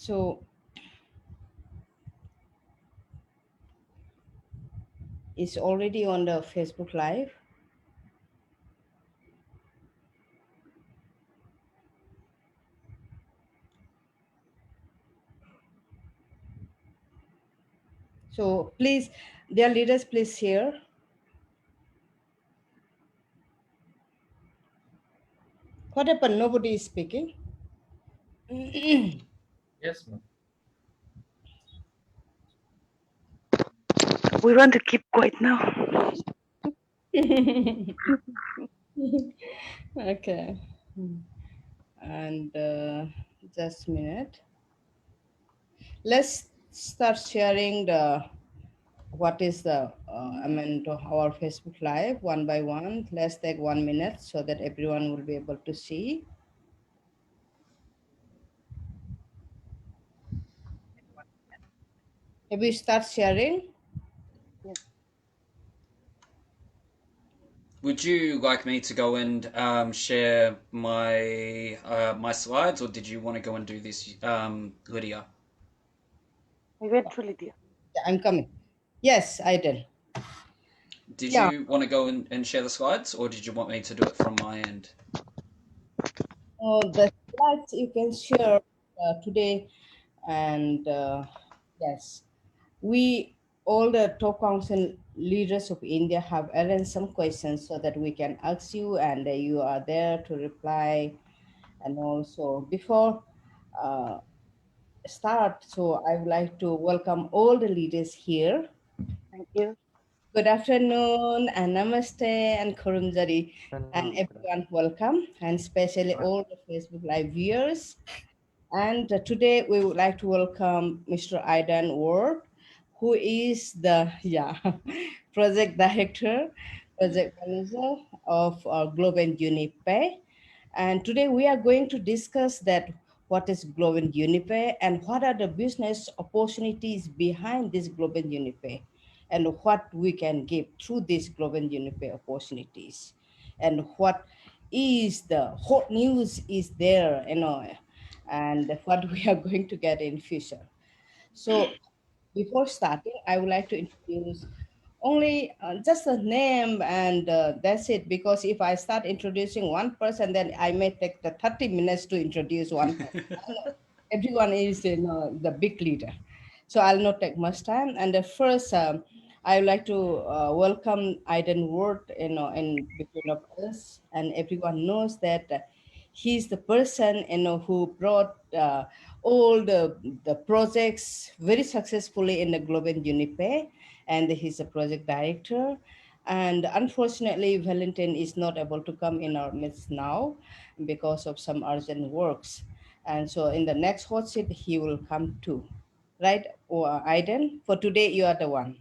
So it's already on the Facebook Live. So please, dear leaders, please share. What happened? Nobody is speaking. Yes, ma'am. We want to keep quiet now. Okay. And just a minute. Let's start sharing the what is the to our Facebook Live one by one. Let's take 1 minute so that everyone will be able to see. Have we start sharing? Yes. Would you like me to go and share my my slides, or did you want to go and do this, Lydia? Eventually, dear. Yeah, I'm coming. Yes, I did. Did Yeah. you want to go and share the slides, or did you want me to do it from my end? The slides you can share today, and yes, we all the top council leaders of India have arranged some questions so that we can ask you, and you are there to reply. And also before uh, start, so I would like to welcome all the leaders here. Thank you. Good afternoon and namaste and kurumjari and everyone welcome, and especially all the Facebook Live viewers. And today we would like to welcome Mr. Aidan Ward, who is the project director, project manager of Global Unipay. And today we are going to discuss that what is Global Unipay and what are the business opportunities behind this Global Unipay and what we can give through these Global Unipay opportunities and what is the hot news is there, and what we are going to get in future. So before starting, I would like to introduce only just a name, and that's it, because if I start introducing one person, then I may take the 30 minutes to introduce one person. Everyone is the big leader, so I'll not take much time. And the first, I would like to welcome Aiden Ward, in between of us, and everyone knows that he's the person who brought all the projects very successfully in the Global Unipay, and he's a project director. And unfortunately, Valentin is not able to come in our midst now because of some urgent works. And so in the next hot seat, he will come too. Right, Aiden? For today, you are the one.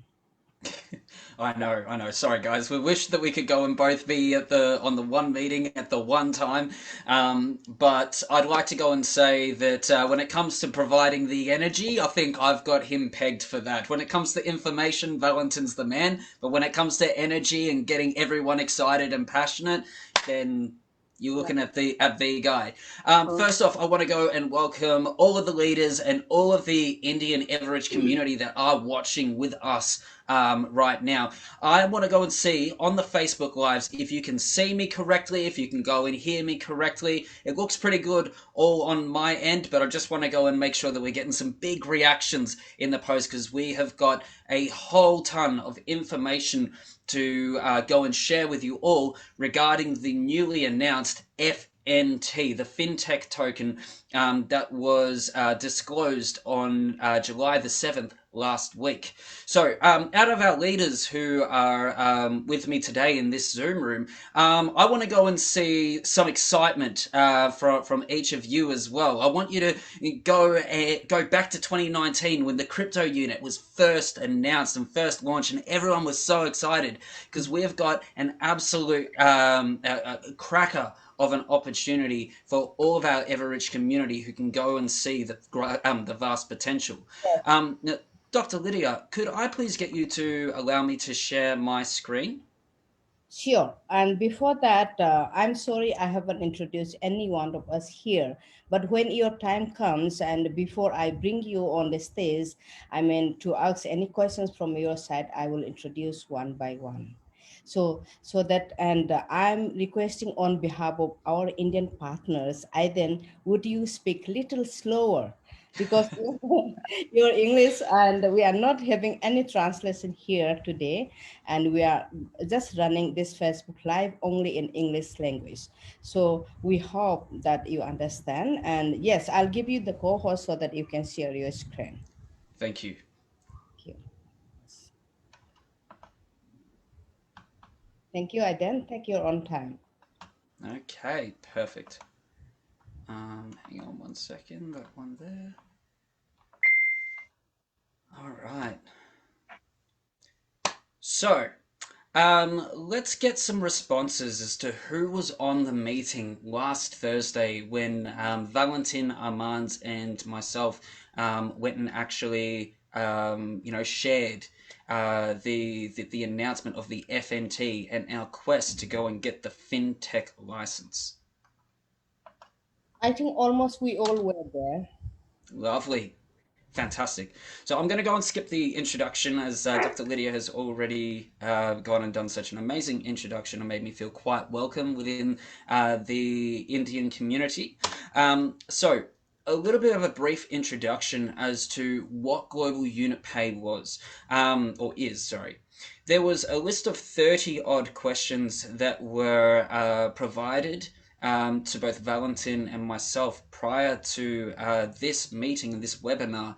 I know, I know. Sorry, guys. We wish that we could go and both be at the on the one meeting at the one time. But I'd like to go and say that when it comes to providing the energy, I think I've got him pegged for that. When it comes to information, Valentin's the man. But when it comes to energy and getting everyone excited and passionate, then you're looking at the guy. First off, I want to go and welcome all of the leaders and all of the Indian Evorich community that are watching with us right now. I want to go and see on the Facebook Lives if you can see me correctly, if you can go and hear me correctly. It looks pretty good all on my end, but I just want to go and make sure that we're getting some big reactions in the post, because we have got a whole ton of information to go and share with you all regarding the newly announced FNT, the fintech token that was disclosed on July the 7th last week. So, out of our leaders who are with me today in this Zoom room, I want to go and see some excitement from each of you as well. I want you to go back to 2019 when the crypto unit was first announced and first launched, and everyone was so excited because we've got an absolute cracker of an opportunity for all of our Evorich community who can go and see the vast potential. Dr. Lydia, could I please get you to allow me to share my screen? Sure. And before that, I'm sorry I haven't introduced any one of us here. But when your time comes, and before I bring you on the stage, I mean, to ask any questions from your side, I will introduce one by one. So that, and I'm requesting on behalf of our Indian partners, I then would you speak little slower because your English, and we are not having any translation here today, and we are just running this Facebook Live only in English language. So we hope that you understand. And yes, I'll give you the co-host so that you can share your screen. Thank you. Thank you. Thank you, Aiden. Take your own time. Okay, perfect. Hang on one second, that one there. All right. So, let's get some responses as to who was on the meeting last Thursday when Valentin, Armand, and myself went and actually, shared the announcement of the FNT and our quest to go and get the FinTech license. I think almost we all were there. Lovely. Fantastic. So I'm going to go and skip the introduction as Dr. Lydia has already gone and done such an amazing introduction and made me feel quite welcome within the Indian community. So a little bit of a brief introduction as to what Global Unit Pay was, or is, sorry. There was a list of 30 odd questions that were provided to both Valentin and myself prior to this meeting and this webinar.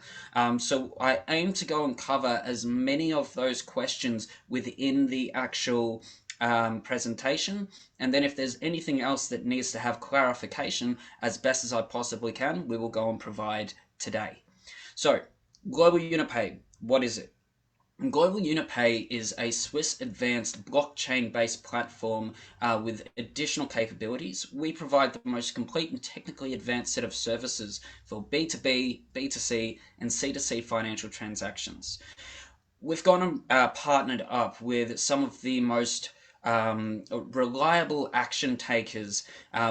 So I aim to go and cover as many of those questions within the actual presentation, and then if there's anything else that needs to have clarification, as best as I possibly can, we will go and provide today. So, Global Unit Pay, what is it? Global Unit Pay is a Swiss advanced blockchain-based platform with additional capabilities. We provide the most complete and technically advanced set of services for B2B, B2C, and C2C financial transactions. We've gone and partnered up with some of the most reliable action takers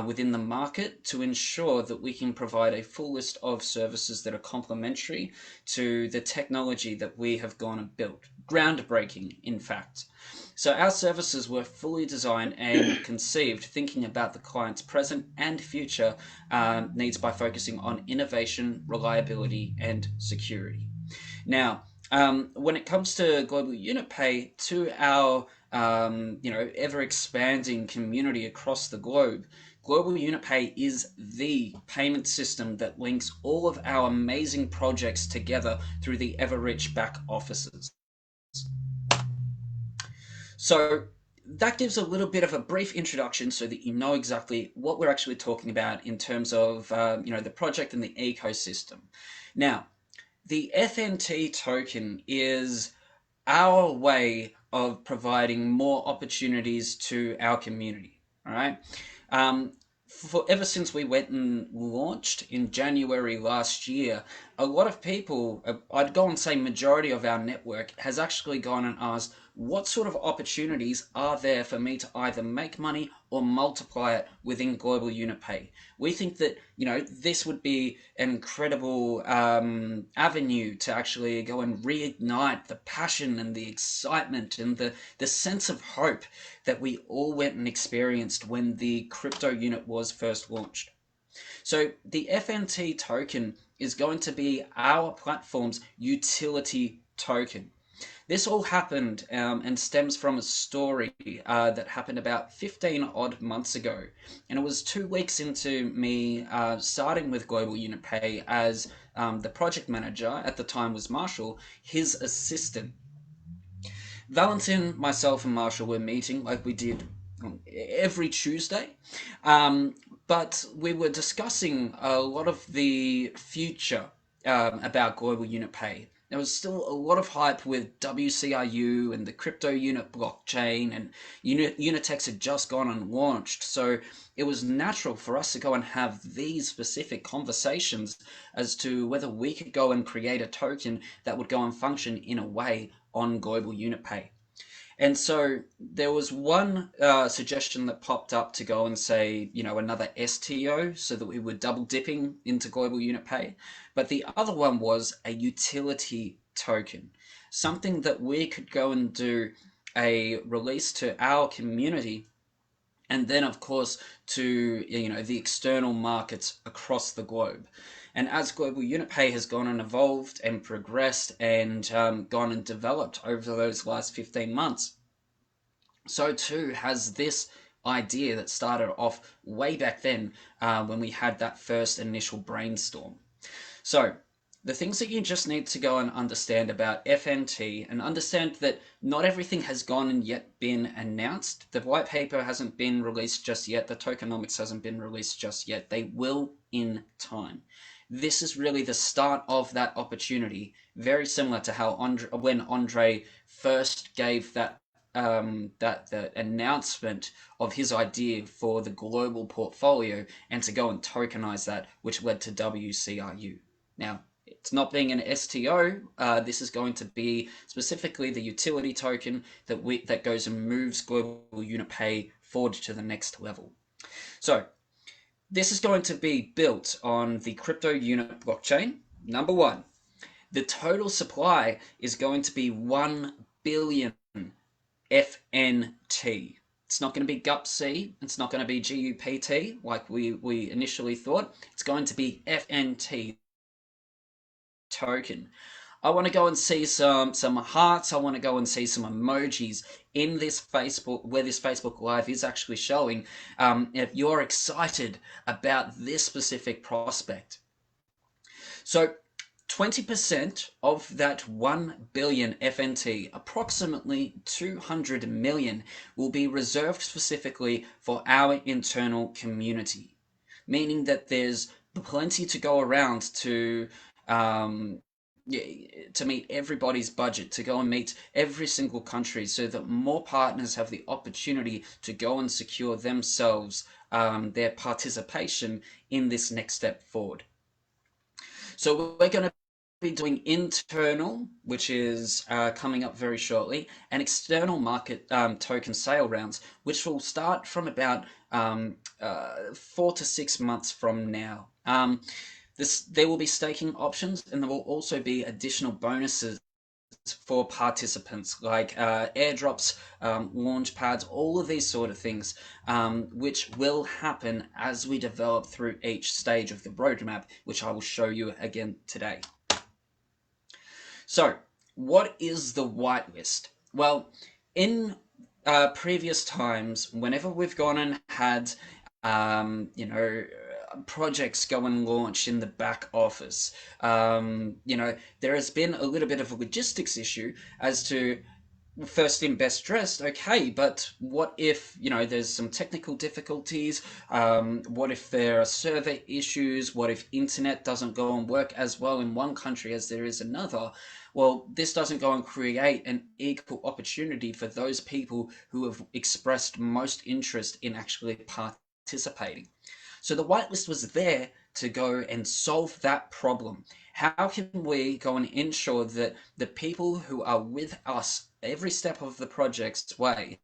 within the market to ensure that we can provide a full list of services that are complementary to the technology that we have gone and built. Groundbreaking, in fact. So our services were fully designed and conceived thinking about the client's present and future needs by focusing on innovation, reliability, and security. Now, when it comes to Global Unit Pay, to our ever expanding community across the globe, Global Unit Pay is the payment system that links all of our amazing projects together through the Evorich back offices. So that gives a little bit of a brief introduction so that you know exactly what we're actually talking about in terms of the project and the ecosystem. Now, the FNT token is our way of providing more opportunities to our community. All right. Ever since we went and launched in January last year, a lot of people, I'd go and say majority of our network, has actually gone and asked, what sort of opportunities are there for me to either make money or multiply it within Global Unit Pay? We think that, this would be an incredible avenue to actually go and reignite the passion and the excitement and the sense of hope that we all went and experienced when the crypto unit was first launched. So the FNT token is going to be our platform's utility token. This all happened and stems from a story that happened about 15 odd months ago. And it was 2 weeks into me starting with Global Unit Pay as the project manager. At the time was Marshall, his assistant. Valentin, myself, and Marshall were meeting like we did every Tuesday. But we were discussing a lot of the future about Global Unit Pay. There was still a lot of hype with WCRU and the crypto unit blockchain, and Unitex had just gone and launched. So it was natural for us to go and have these specific conversations as to whether we could go and create a token that would go and function in a way on Global Unit Pay. And so there was one suggestion that popped up to go and say, another STO, so that we were double dipping into global unit pay. But the other one was a utility token, something that we could go and do a release to our community, and then of course to the external markets across the globe. And as global unit pay has gone and evolved and progressed and gone and developed over those last 15 months, so too has this idea that started off way back then when we had that first initial brainstorm. So the things that you just need to go and understand about FNT, and understand that not everything has gone and yet been announced. The white paper hasn't been released just yet. The tokenomics hasn't been released just yet. They will in time. This is really the start of that opportunity, very similar to how when Andre first gave that the announcement of his idea for the global portfolio and to go and tokenize that, which led to WCRU. Now, it's not being an STO. This is going to be specifically the utility token that goes and moves global unit pay forward to the next level. So this is going to be built on the crypto unit blockchain. Number one, the total supply is going to be 1 billion FNT. It's not going to be GUPC. It's not going to be GUPT like we initially thought. It's going to be FNT token. I want to go and see some hearts. I want to go and see some emojis in this Facebook, where this Facebook Live is actually showing, if you're excited about this specific prospect. So 20% of that 1 billion FNT, approximately 200 million, will be reserved specifically for our internal community, meaning that there's plenty to go around to meet everybody's budget, to go and meet every single country, so that more partners have the opportunity to go and secure themselves their participation in this next step forward. So we're going to be doing internal, which is coming up very shortly, and external market token sale rounds, which will start from about 4 to 6 months from now. There will be staking options, and there will also be additional bonuses for participants, like airdrops, launch pads, all of these sort of things, which will happen as we develop through each stage of the roadmap, which I will show you again today. So, what is the whitelist? Well, in previous times, whenever we've gone and had, projects go and launch in the back office, there has been a little bit of a logistics issue as to first in best dressed, okay, but what if there's some technical difficulties? What if there are server issues? What if internet doesn't go and work as well in one country as there is another? Well, this doesn't go and create an equal opportunity for those people who have expressed most interest in actually participating. So the whitelist was there to go and solve that problem. How can we go and ensure that the people who are with us every step of the project's way,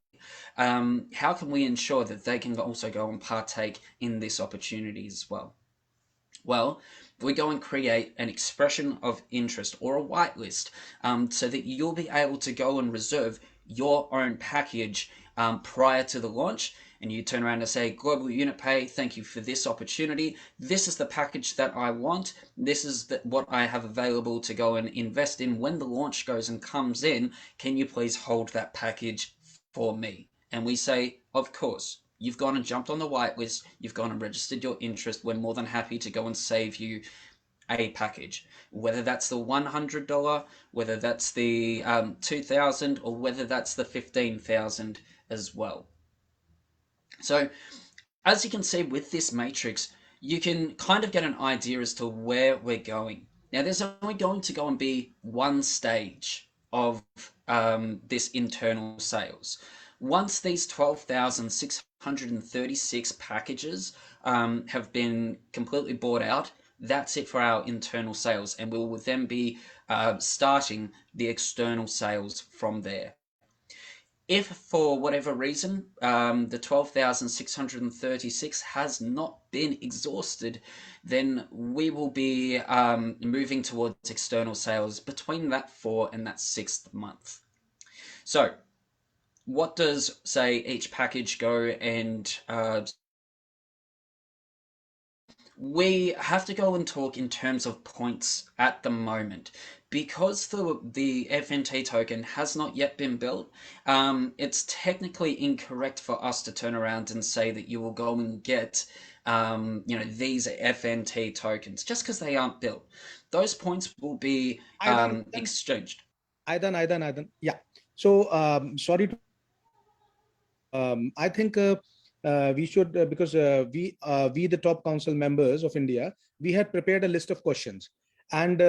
how can we ensure that they can also go and partake in this opportunity as well? Well, we go and create an expression of interest, or a whitelist, so that you'll be able to go and reserve your own package prior to the launch. And you turn around and say, Global Unit Pay, thank you for this opportunity. This is the package that I want. This is what I have available to go and invest in when the launch goes and comes in. Can you please hold that package for me? And we say, of course. You've gone and jumped on the whitelist. You've gone and registered your interest. We're more than happy to go and save you a package, whether that's the $100, whether that's the $2,000, or whether that's the $15,000 as well. So as you can see with this matrix, you can kind of get an idea as to where we're going. Now there's only going to go and be one stage of this internal sales. Once these 12,636 packages have been completely bought out, that's it for our internal sales, and we will then be starting the external sales from there. If for whatever reason the 12,636 has not been exhausted, then we will be moving towards external sales between that 4th and that 6th month. So what does, say, each package go and we have to go and talk in terms of points at the moment. Because the FNT token has not yet been built, it's technically incorrect for us to turn around and say that you will go and get these FNT tokens just because they aren't built. Those points will be exchanged. Aidan. Yeah. So sorry to I think we should because we the top council members of India, we had prepared a list of questions, and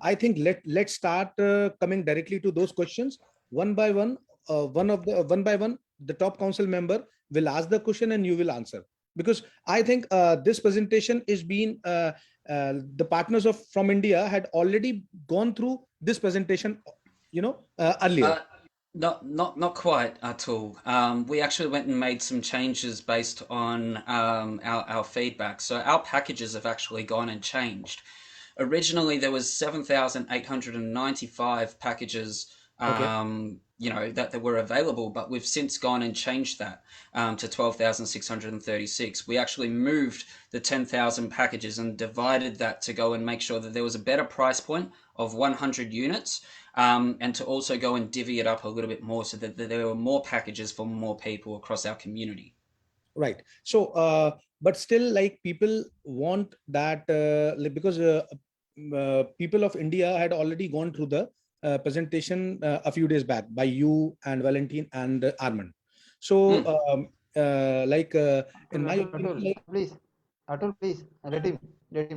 I think let's start coming directly to those questions one by one. One by one, the top council member will ask the question and you will answer, because I think this presentation is being the partners of from India had already gone through this presentation, earlier. Not quite at all. We actually went and made some changes based on our feedback. So our packages have actually gone and changed. Originally, there was 7,895 packages, that were available, but we've since gone and changed that to 12,636. We actually moved the 10,000 packages and divided that to go and make sure that there was a better price point of 100 units, and to also go and divvy it up a little bit more so that there were more packages for more people across our community. Right. So, but still, like, people want that because people of India had already gone through the presentation a few days back by you and Valentine and Armand. So, in my opinion, Atul, please let him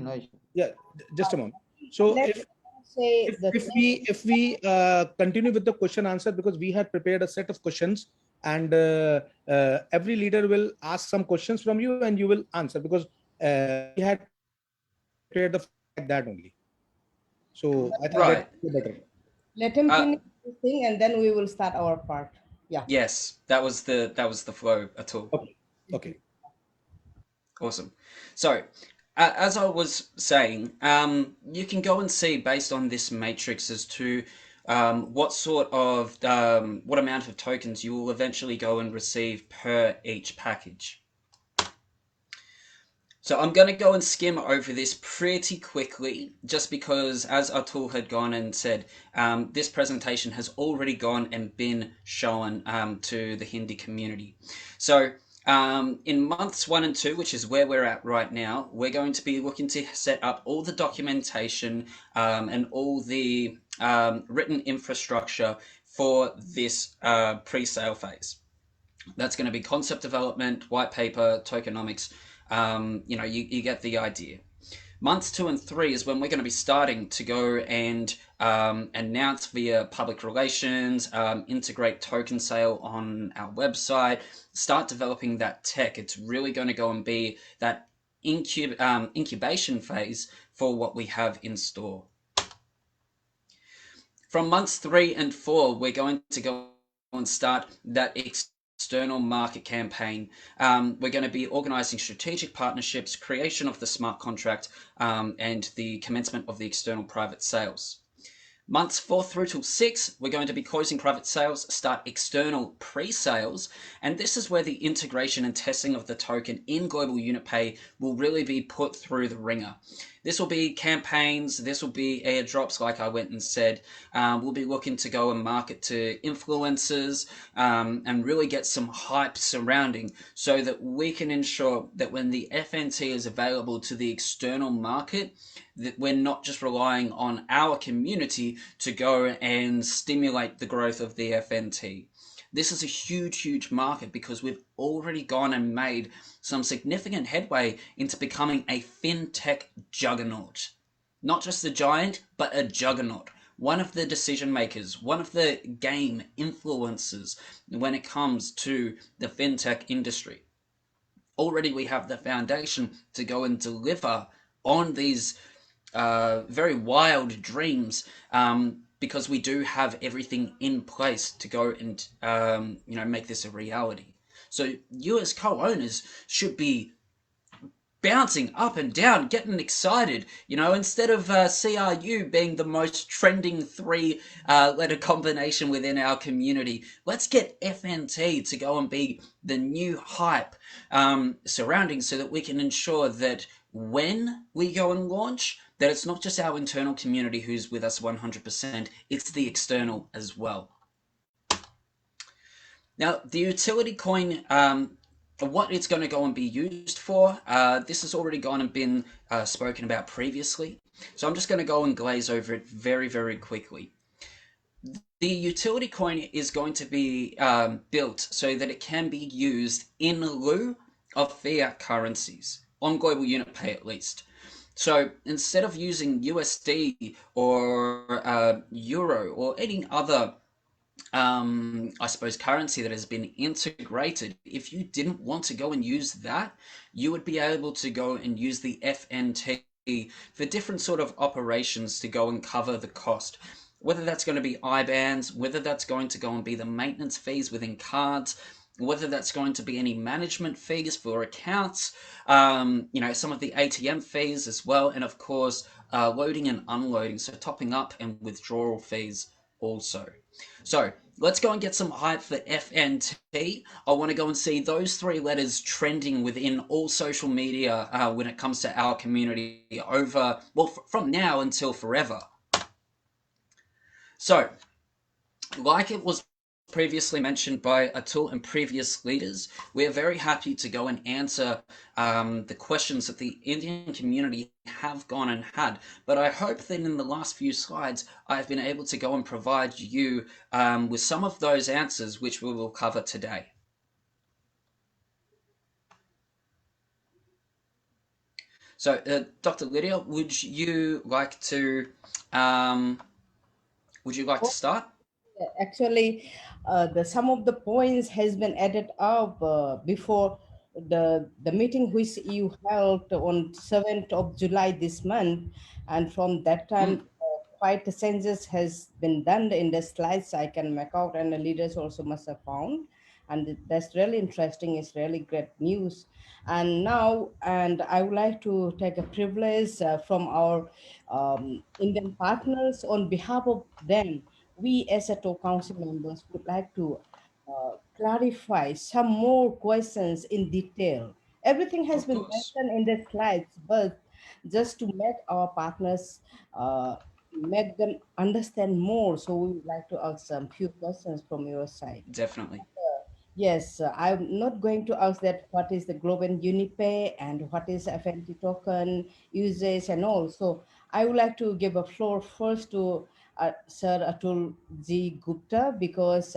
know. Yeah, just a moment. So if we continue with the question answer, because we had prepared a set of questions, and every leader will ask some questions from you and you will answer, because we had prepared the like that only. So I think right. that's better. Let him finish the thing and then we will start our part. Yeah. Yes, that was the flow, Atul. Okay. Awesome. So, as I was saying, you can go and see based on this matrix as to what sort of what amount of tokens you will eventually go and receive per each package. So I'm going to go and skim over this pretty quickly, just because, as Atul had gone and said, this presentation has already gone and been shown to the Hindi community. So in months 1 and 2, which is where we're at right now, we're going to be looking to set up all the documentation and all the written infrastructure for this pre-sale phase. That's going to be concept development, white paper, tokenomics. You get the idea. Months 2 and 3 is when we're going to be starting to go and announce via public relations, integrate token sale on our website, start developing that tech. It's really going to go and be that incubation phase for what we have in store. From months 3 and 4, we're going to go and start that external market campaign. We're going to be organizing strategic partnerships, creation of the smart contract, and the commencement of the external private sales. Months 4 through till 6, we're going to be closing private sales, start external pre-sales, and this is where the integration and testing of the token in Global Unit Pay will really be put through the ringer. This will be campaigns, this will be airdrops, like I went and said. We'll be looking to go and market to influencers and really get some hype surrounding, so that we can ensure that when the FNT is available to the external market, that we're not just relying on our community to go and stimulate the growth of the FNT. This is a huge market, because we've already gone and made some significant headway into becoming a fintech juggernaut. Not just a giant, but a juggernaut. One of the decision makers, one of the game influencers when it comes to the fintech industry. Already we have the foundation to go and deliver on these very wild dreams because we do have everything in place to go and make this a reality. So you as co-owners should be bouncing up and down, getting excited, instead of CRU being the most trending three-letter combination within our community. Let's get FNT to go and be the new hype surrounding, so that we can ensure that when we go and launch, that it's not just our internal community who's with us 100%, it's the external as well. Now, the utility coin, what it's going to go and be used for, this has already gone and been spoken about previously. So I'm just going to go and glaze over it very, very quickly. The utility coin is going to be built so that it can be used in lieu of fiat currencies, on global unit pay at least. So instead of using USD or Euro or any other I suppose currency that has been integrated, if you didn't want to go and use that, you would be able to go and use the FNT for different sort of operations to go and cover the cost. Whether that's going to be IBANs, whether that's going to go and be the maintenance fees within cards, whether that's going to be any management fees for accounts, some of the ATM fees as well, and of course, loading and unloading, so topping up and withdrawal fees also. So let's go and get some hype for FNT. I want to go and see those three letters trending within all social media when it comes to our community from now until forever. So, like it was previously mentioned by Atul and previous leaders, we are very happy to go and answer the questions that the Indian community have gone and had. But I hope that in the last few slides, I've been able to go and provide you with some of those answers, which we will cover today. So, Dr. Lydia, would you like to start? Actually, some of the points has been added up before the meeting which you held on 7th of July this month, and from that time quite the changes has been done in the slides I can make out, and the leaders also must have found, and that's really interesting. It's really great news. And I would like to take a privilege from our Indian partners. On behalf of them, we as a top council members would like to clarify some more questions in detail. Everything has Of been course. mentioned in the slides, but just to make our partners, make them understand more. So we would like to ask some few questions from your side. Definitely. Yes, I'm not going to ask that what is the Global Unipay and what is FNT token usage and all. So I would like to give a floor first to Sir Atul G. Gupta, because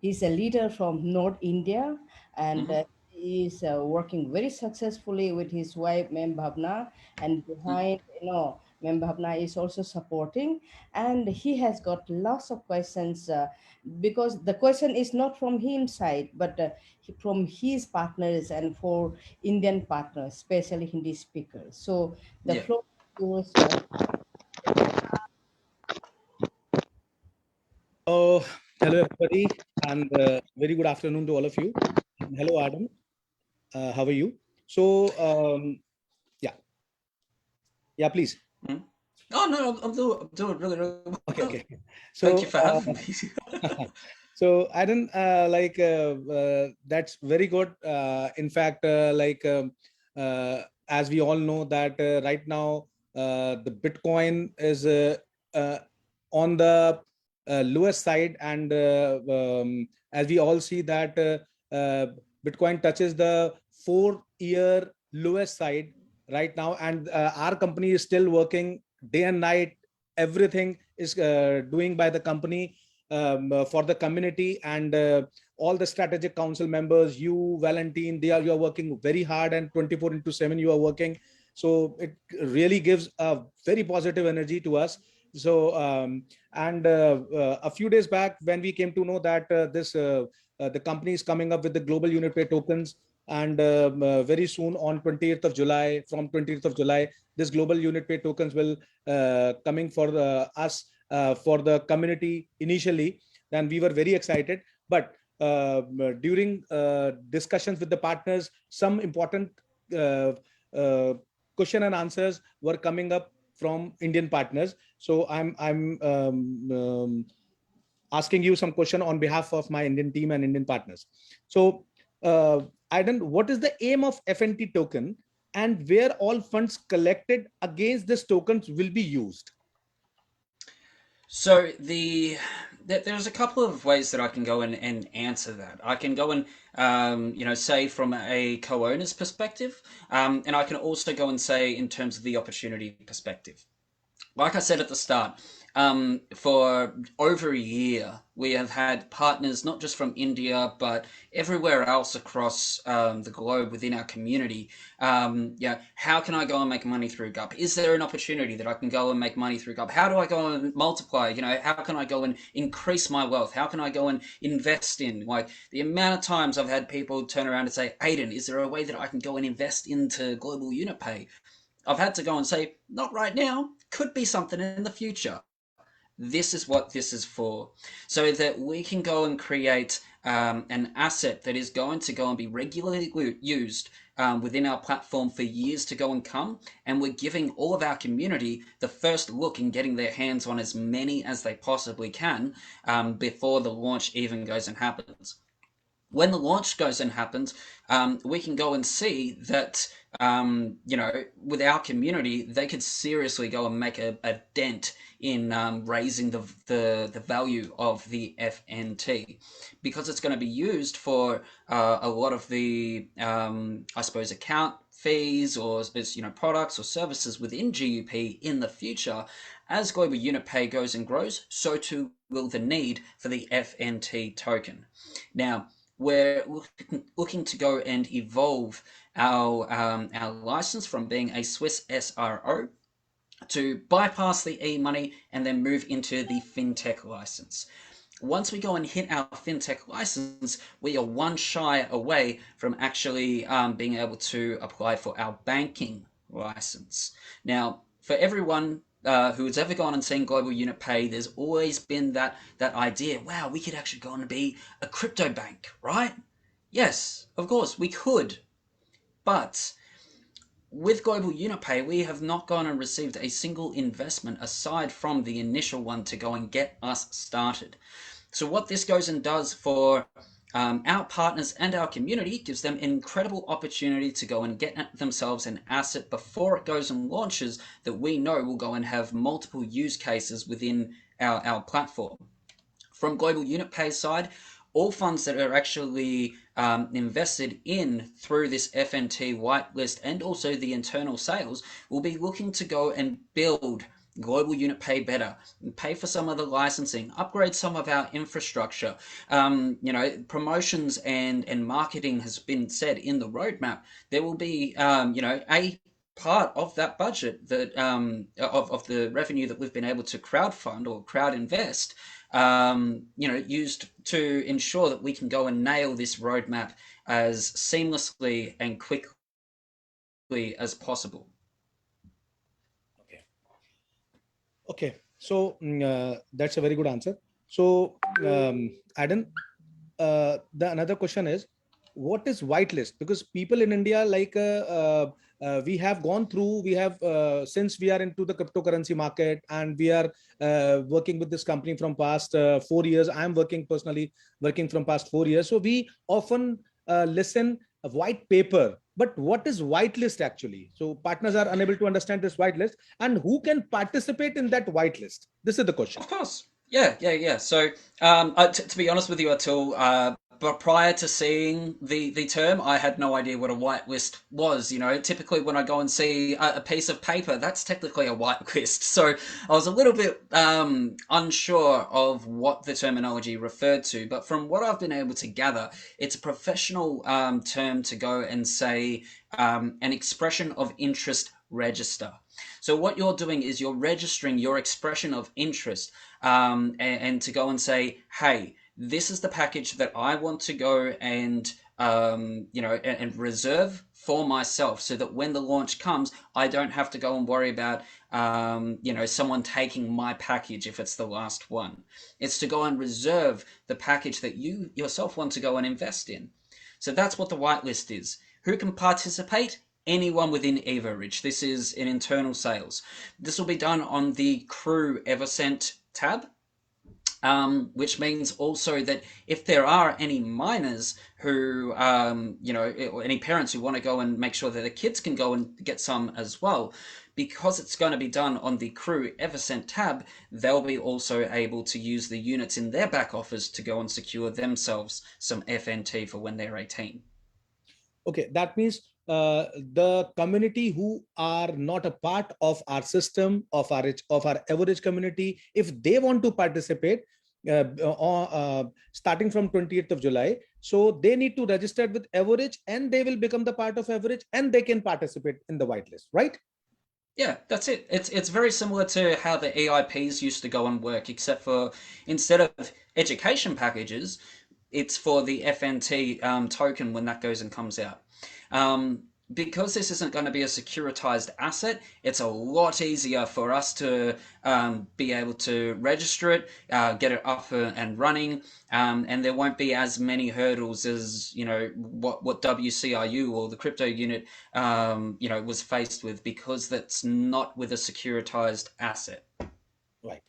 he's a leader from North India, and he is working very successfully with his wife Mem Bhavna, and behind Mem Bhavna is also supporting, and he has got lots of questions. Because the question is not from him side, but from his partners and for Indian partners, especially Hindi speakers. So the Yeah. floor is yours, sir. Oh, hello everybody, and very good afternoon to all of you. Hello, Adam. How are you? So, yeah, please. Oh no, I'm doing really, really well. Okay. So, thank you for having me. So I don't that's very good. In fact, as we all know that right now the Bitcoin is on the lowest side, and as we all see that Bitcoin touches the 4-year lowest side right now, and our company is still working day and night. Everything is doing by the company for the community, and all the strategic council members, you Valentine, you are working very hard, and 24/7 you are working. So it really gives a very positive energy to us. So a few days back, when we came to know that the company is coming up with the global unit pay tokens, and very soon on 20th of July, from 20th of July, this global unit pay tokens will coming for us for the community initially, then we were very excited. But during discussions with the partners, some important question and answers were coming up from Indian partners. So I'm asking you some question on behalf of my Indian team and Indian partners. So Aidan, what is the aim of FNT token, and where all funds collected against this tokens will be used? So there's a couple of ways that I can go in and answer that. I can go and say from a co-owner's perspective, and I can also go and say in terms of the opportunity perspective. Like I said at the start, for over a year, we have had partners not just from India, but everywhere else across the globe within our community. How can I go and make money through GUP? Is there an opportunity that I can go and make money through GUP? How do I go and multiply? How can I go and increase my wealth? How can I go and invest in? Like, the amount of times I've had people turn around and say, Aidan, is there a way that I can go and invest into Global Unit Pay? I've had to go and say, not right now, could be something in the future. This is what this is for, so that we can go and create an asset that is going to go and be regularly used within our platform for years to go and come, and we're giving all of our community the first look in getting their hands on as many as they possibly can before the launch even goes and happens. When the launch goes and happens, we can go and see that, with our community, they could seriously go and make a dent in raising the value of the FNT, because it's going to be used for a lot of the, account fees or products or services within GUP in the future. As Global Unit Pay goes and grows, so too will the need for the FNT token. Now, we're looking to go and evolve our license from being a Swiss SRO to bypass the e-money and then move into the fintech license. Once we go and hit our fintech license, we are one shy away from actually being able to apply for our banking license. Now, for everyone who's ever gone and seen Global Unit Pay, there's always been that idea, wow, we could actually go on and be a crypto bank, right? Yes, of course, we could. But with Global Unit Pay, we have not gone and received a single investment aside from the initial one to go and get us started. So what this goes and does for our partners and our community, gives them an incredible opportunity to go and get themselves an asset before it goes and launches that we know will go and have multiple use cases within our platform. From Global Unit Pay side, all funds that are actually invested in through this FNT whitelist and also the internal sales will be looking to go and build Global Unit Pay better, pay for some of the licensing, upgrade some of our infrastructure. Promotions and marketing has been said in the roadmap. There will be, a part of that budget that of the revenue that we've been able to crowdfund or crowd invest, used to ensure that we can go and nail this roadmap as seamlessly and quickly as possible. Okay, so that's a very good answer. So, Adam, the another question is, what is whitelist? Because people in India, we have gone through, since we are into the cryptocurrency market and we are working with this company from past 4 years. I'm personally working from past 4 years. So we often listen a white paper, but what is whitelist actually? So partners are unable to understand this whitelist, and who can participate in that whitelist? This is the question. Of course. Yeah. So, to be honest with you, Atul, but prior to seeing the term, I had no idea what a whitelist was. Typically when I go and see a piece of paper, that's technically a whitelist. So I was a little bit unsure of what the terminology referred to. But from what I've been able to gather, it's a professional term to go and say an expression of interest register. So what you're doing is you're registering your expression of interest and to go and say, hey, this is the package that I want to go and and reserve for myself, so that when the launch comes, I don't have to go and worry about, someone taking my package if it's the last one. It's to go and reserve the package that you yourself want to go and invest in. So that's what the whitelist is. Who can participate? Anyone within Evorich. This is an internal sales. This will be done on the Crew EvoScent tab, which means also that if there are any minors who, or any parents who want to go and make sure that their kids can go and get some as well, because it's going to be done on the Crew EvoScent tab, they'll be also able to use the units in their back office to go and secure themselves some FNT for when they're 18. Okay, that means the community who are not a part of our system, of our Evorich community, if they want to participate, starting from 28th of July, so they need to register with Evorich, and they will become the part of Evorich, and they can participate in the whitelist, right? Yeah, that's it. It's very similar to how the EIPs used to go and work, except for instead of education packages, it's for the FNT token when that goes and comes out. Because this isn't going to be a securitized asset, it's a lot easier for us to be able to register it, get it up and running, and there won't be as many hurdles as what WCRU or the crypto unit was faced with, because that's not with a securitized asset. Right.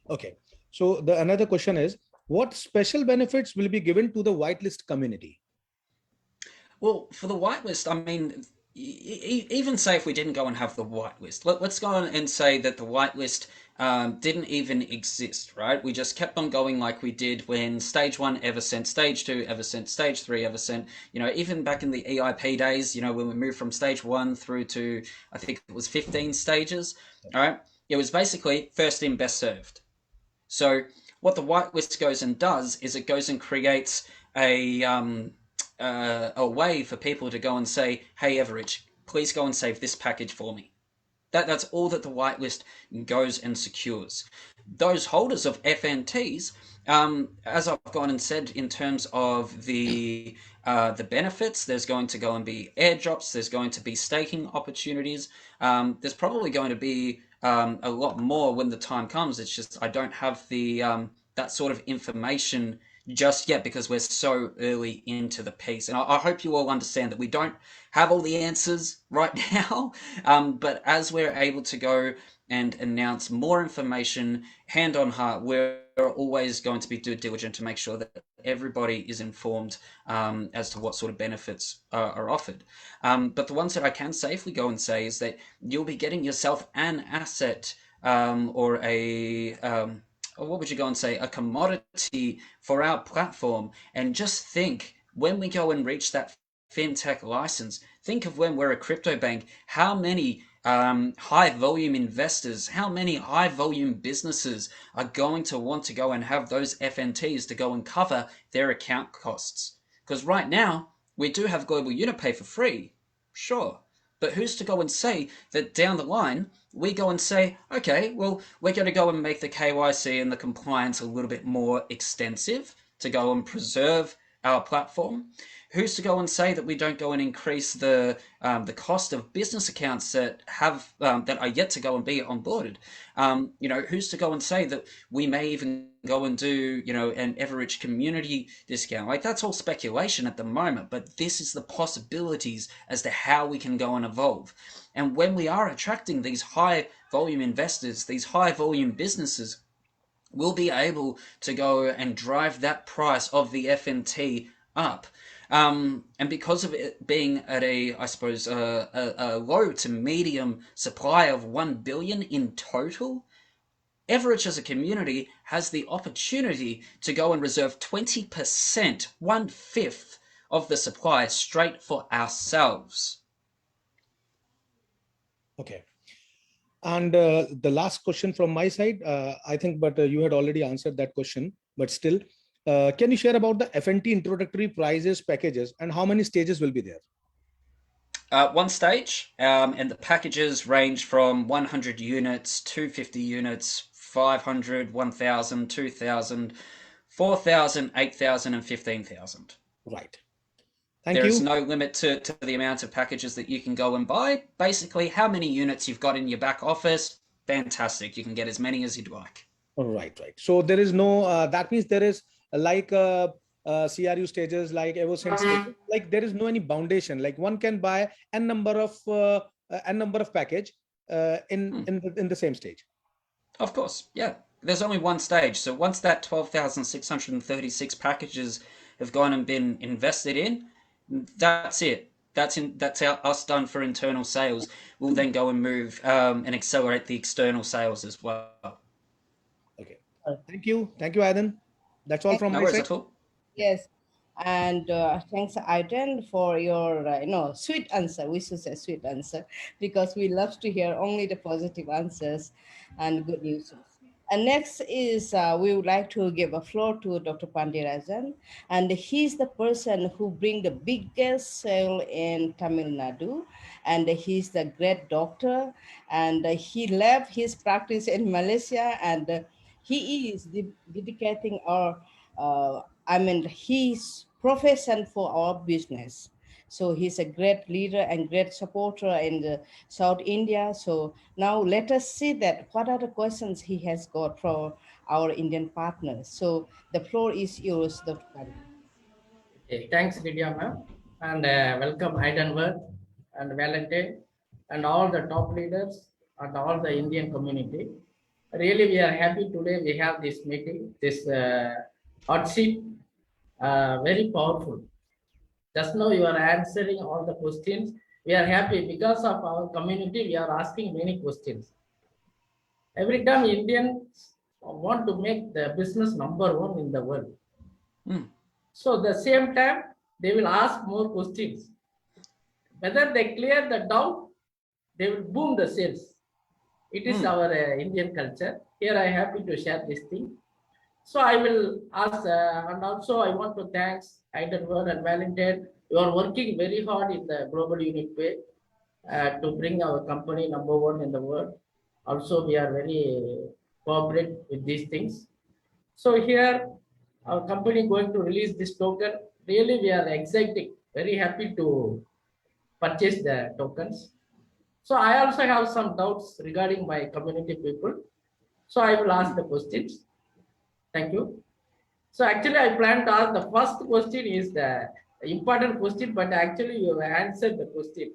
Okay. So the another question is, what special benefits will be given to the whitelist community? Well, for the whitelist, I mean, even say if we didn't go and have the whitelist, let's go on and say that the whitelist didn't even exist, right? We just kept on going like we did when stage 1 EvoScent, stage 2 EvoScent, stage 3 EvoScent, even back in the EIP days, when we moved from stage 1 through to, I think it was 15 stages, all right? It was basically first in, best served. So what the whitelist goes and does is it goes and creates a way for people to go and say, hey, Evorich, please go and save this package for me. That's all that the whitelist goes and secures. Those holders of FNTs, as I've gone and said, in terms of the benefits, there's going to go and be airdrops, there's going to be staking opportunities, there's probably going to be a lot more when the time comes. It's just I don't have the that sort of information just yet, because we're so early into the piece. And I hope you all understand that we don't have all the answers right now, but as we're able to go and announce more information, hand on heart, we're always going to be due diligent to make sure that everybody is informed as to what sort of benefits are offered. But the ones that I can safely go and say is that you'll be getting yourself an asset or what would you go and say, a commodity for our platform. And just think, when we go and reach that fintech license, think of when we're a crypto bank, how many high volume investors, how many high volume businesses are going to want to go and have those FNTs to go and cover their account costs. Because right now, we do have Global Unipay for free, sure. But who's to go and say that down the line, we go and say, okay, well, we're going to go and make the KYC and the compliance a little bit more extensive to go and preserve our platform. Who's to go and say that we don't go and increase the cost of business accounts that have that are yet to go and be onboarded? Who's to go and say that we may even go and do an Evorich community discount? Like, that's all speculation at the moment, but this is the possibilities as to how we can go and evolve. And when we are attracting these high volume investors, these high volume businesses, we'll be able to go and drive that price of the FNT up. And because of it being at a low to medium supply of 1 billion in total, Evorich as a community has the opportunity to go and reserve 20%, 1/5 of the supply straight for ourselves. Okay. And the last question from my side, I think, but you had already answered that question, but still, can you share about the FNT introductory prices packages and how many stages will be there? One stage, and the packages range from 100 units, 250 units, 500, 1,000, 2,000, 4,000, 8,000, and 15,000. Right. Thank There is you. no limit to the amount of packages that you can go and buy. Basically, how many units you've got in your back office, fantastic. You can get as many as you'd like. Right. So there is no, that means there is like CRU stages, like EvoScent stages, like there is no any foundation. Like one can buy n number of package in the same stage. Of course, yeah. There's only one stage. So once that 12,636 packages have gone and been invested in, that's it. That's us done for internal sales. We'll then go and move and accelerate the external sales as well. Okay. Thank you, Aidan. That's all from No my worries side. at all. Yes, and thanks, Aiden, for your sweet answer. We should say sweet answer because we love to hear only the positive answers and good news. And next is we would like to give a floor to Dr. Pandirajan, and he's the person who bring the biggest sale in Tamil Nadu, and he's the great doctor, and he left his practice in Malaysia, and he is dedicating our his profession for our business. So he's a great leader and great supporter in the South India. So now let us see that what are the questions he has got for our Indian partners. So the floor is yours, Dr. Pandey. Okay, thanks, Lydia ma'am, and welcome Heidenberg and Valentine and all the top leaders and all the Indian community. Really, we are happy today. We have this meeting, this hot seat, very powerful. Just now you are answering all the questions. We are happy because of our community. We are asking many questions. Every time Indians want to make the business number one in the world. So the same time, they will ask more questions. Whether they clear the doubt, they will boom the sales. It is our Indian culture. Here I am happy to share this thing. So I will ask, and also I want to thank Heidelberg and Valentine. You are working very hard in the global unit pay to bring our company number one in the world. Also, we are very cooperate with these things. So here, our company going to release this token. Really, we are excited, very happy to purchase the tokens. So I also have some doubts regarding my community people. So I will ask the questions. Thank you. So actually, I plan to ask the first question is the important question, but actually you have answered the question.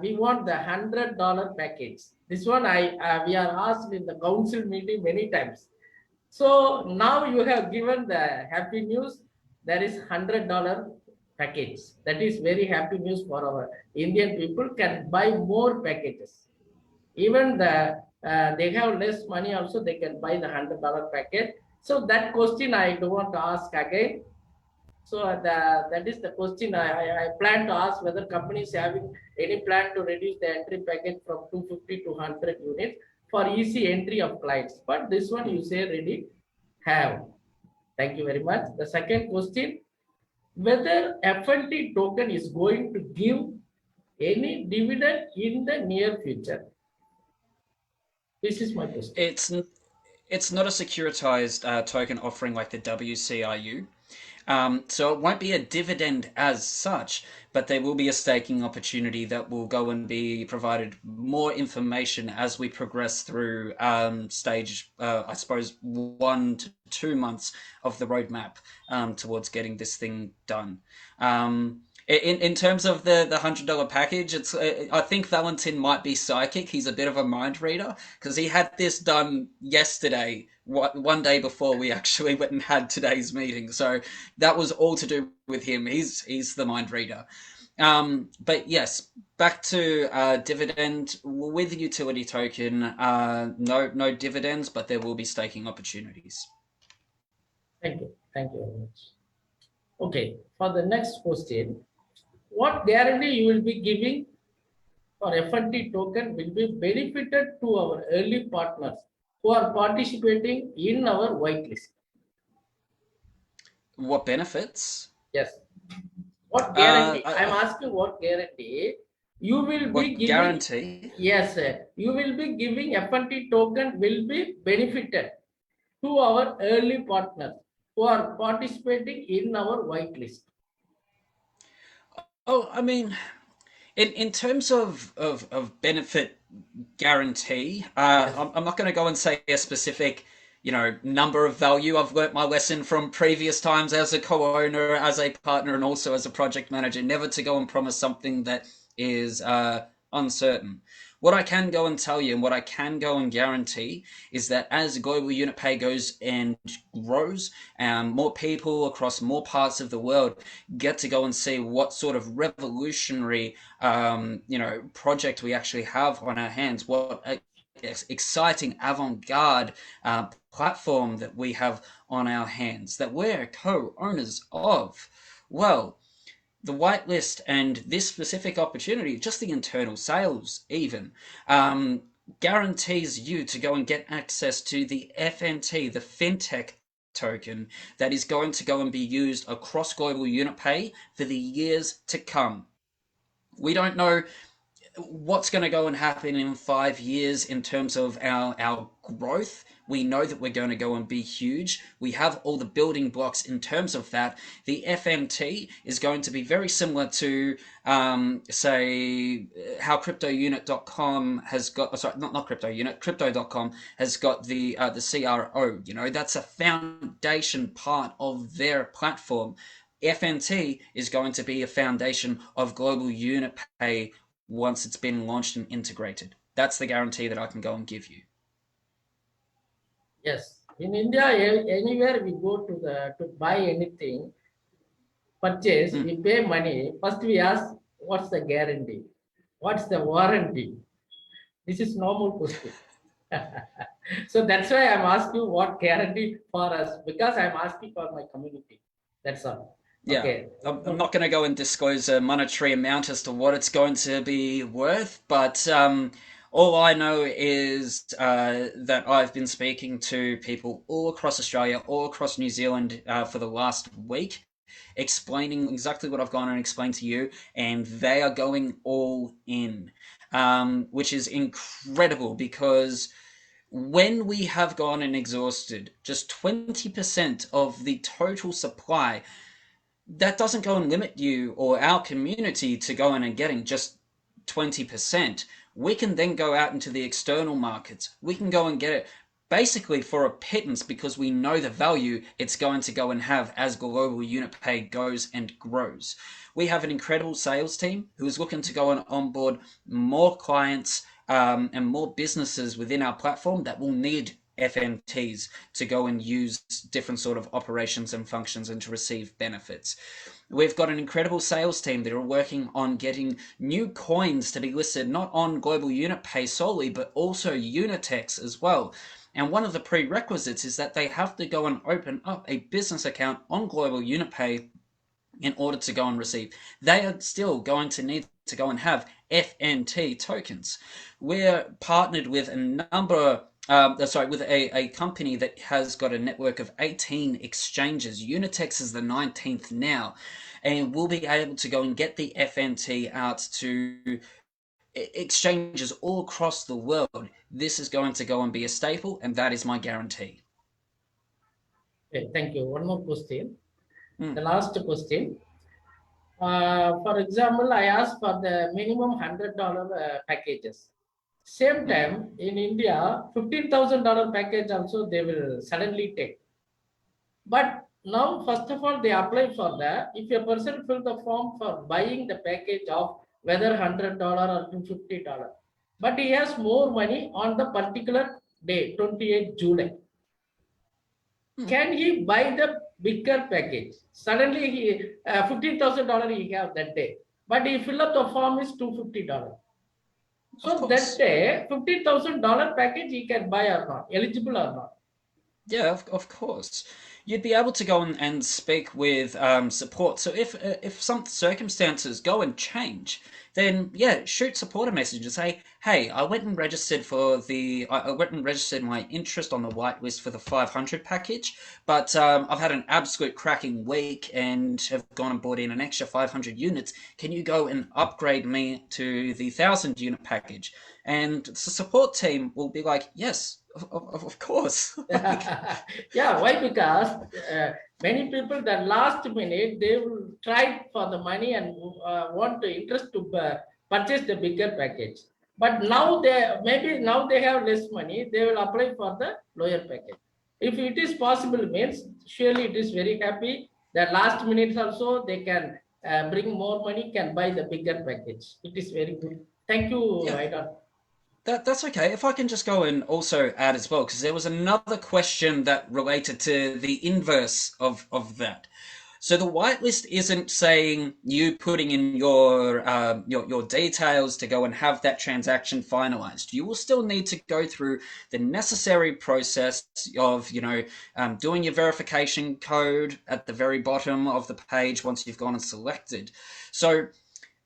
We want the $100 package. This one we are asked in the council meeting many times. So now you have given the happy news. There is $100 package. That is very happy news for our Indian people. Can buy more packages. Even they have less money also, they can buy the $100 package. So that question I don't want to ask again. So that is the question I plan to ask, whether companies having any plan to reduce the entry package from 250 to 100 units for easy entry of clients. But this one you say ready have. Thank you very much. The second question, whether FNT token is going to give any dividend in the near future. This is my question. It's not a securitized token offering like the WCRU. So it won't be a dividend as such, but there will be a staking opportunity that will go and be provided more information as we progress through stage, I suppose, 1 to 2 months of the roadmap towards getting this thing done. In terms of the $100 package, it's I think Valentin might be psychic. He's a bit of a mind reader because he had this done yesterday, one day before we actually went and had today's meeting. So that was all to do with him. He's the mind reader. But yes, back to dividend with utility token. No dividends, but there will be staking opportunities. Thank you very much. Okay, for the next question, what guarantee you will be giving for FNT token will be benefited to our early partners who are participating in our whitelist? What benefits? Yes. What guarantee? I'm asking what guarantee you will be giving. Guarantee? Yes, sir. You will be giving FNT token will be benefited to our early partners who are participating in our whitelist. Oh, I mean, in terms of benefit guarantee, I'm not going to go and say a specific, number of value. I've learnt my lesson from previous times as a co-owner, as a partner, and also as a project manager, never to go and promise something that is uncertain. What I can go and tell you and what I can go and guarantee is that as global unit pay goes and grows, more people across more parts of the world get to go and see what sort of revolutionary, project we actually have on our hands, what exciting avant-garde platform that we have on our hands, that we're co-owners of. Well, the whitelist and this specific opportunity, just the internal sales even, guarantees you to go and get access to the FNT, the FinTech token that is going to go and be used across global unit pay for the years to come. We don't know what's going to go and happen in 5 years in terms of our growth. We know that we're going to go and be huge. We have all the building blocks in terms of that. The FNT is going to be very similar to, say, how cryptounit.com has got, sorry, not cryptounit, crypto.com has got the CRO. That's a foundation part of their platform. FNT is going to be a foundation of global unit pay once it's been launched and integrated. That's the guarantee that I can go and give you. Yes, in India, anywhere we go to buy anything, purchase, we pay money. First we ask, what's the guarantee? What's the warranty? This is normal question. So that's why I'm asking what guarantee for us, because I'm asking for my community. That's all. Yeah, okay. I'm not going to go and disclose a monetary amount as to what it's going to be worth, but all I know is that I've been speaking to people all across Australia, all across New Zealand for the last week, explaining exactly what I've gone and explained to you, and they are going all in, which is incredible because when we have gone and exhausted just 20% of the total supply, that doesn't go and limit you or our community to go in and getting just 20%. We can then go out into the external markets. We can go and get it basically for a pittance because we know the value it's going to go and have as global unit pay goes and grows. We have an incredible sales team who is looking to go and onboard more clients and more businesses within our platform that will need FNTs to go and use different sort of operations and functions and to receive benefits. We've got an incredible sales team that are working on getting new coins to be listed not on global unit pay solely, but also Unitex as well. And one of the prerequisites is that they have to go and open up a business account on global unit pay in order to go and receive. They are still going to need to go and have FNT tokens. We're partnered with a number with a company that has got a network of 18 exchanges. Unitex is the 19th now, and we'll be able to go and get the FNT out to exchanges all across the world. This is going to go and be a staple, and that is my guarantee. Okay, thank you. One more question. The last question. For example, I asked for the minimum $100 packages. Same time in India, $15,000 package also they will suddenly take. But now, first of all, they apply for that. If a person fill the form for buying the package of whether $100 or $250, but he has more money on the particular day, 28 July. Can he buy the bigger package? Suddenly, he $15,000 he have that day, but he fill up the form is $250. So that day, $15,000 package he can buy or not, eligible or not? Yeah, of course. You'd be able to go and speak with support. So if some circumstances go and change, then yeah, shoot support a message and say, hey, I went and registered my interest on the whitelist for the 500 package, but I've had an absolute cracking week and have gone and bought in an extra 500 units. Can you go and upgrade me to the 1,000 unit package? And the support team will be like, yes, Of course. Yeah, why? Because many people, the last minute, they will try for the money and want to interest to purchase the bigger package. But now maybe now they have less money, they will apply for the lower package. If it is possible, means surely it is very happy. The last minutes also they can bring more money, can buy the bigger package. It is very good. Thank you, Yeah. Aidan. That's okay. If I can just go and also add as well, because there was another question that related to the inverse of that. So the whitelist isn't saying you putting in your details to go and have that transaction finalized. You will still need to go through the necessary process of doing your verification code at the very bottom of the page once you've gone and selected. So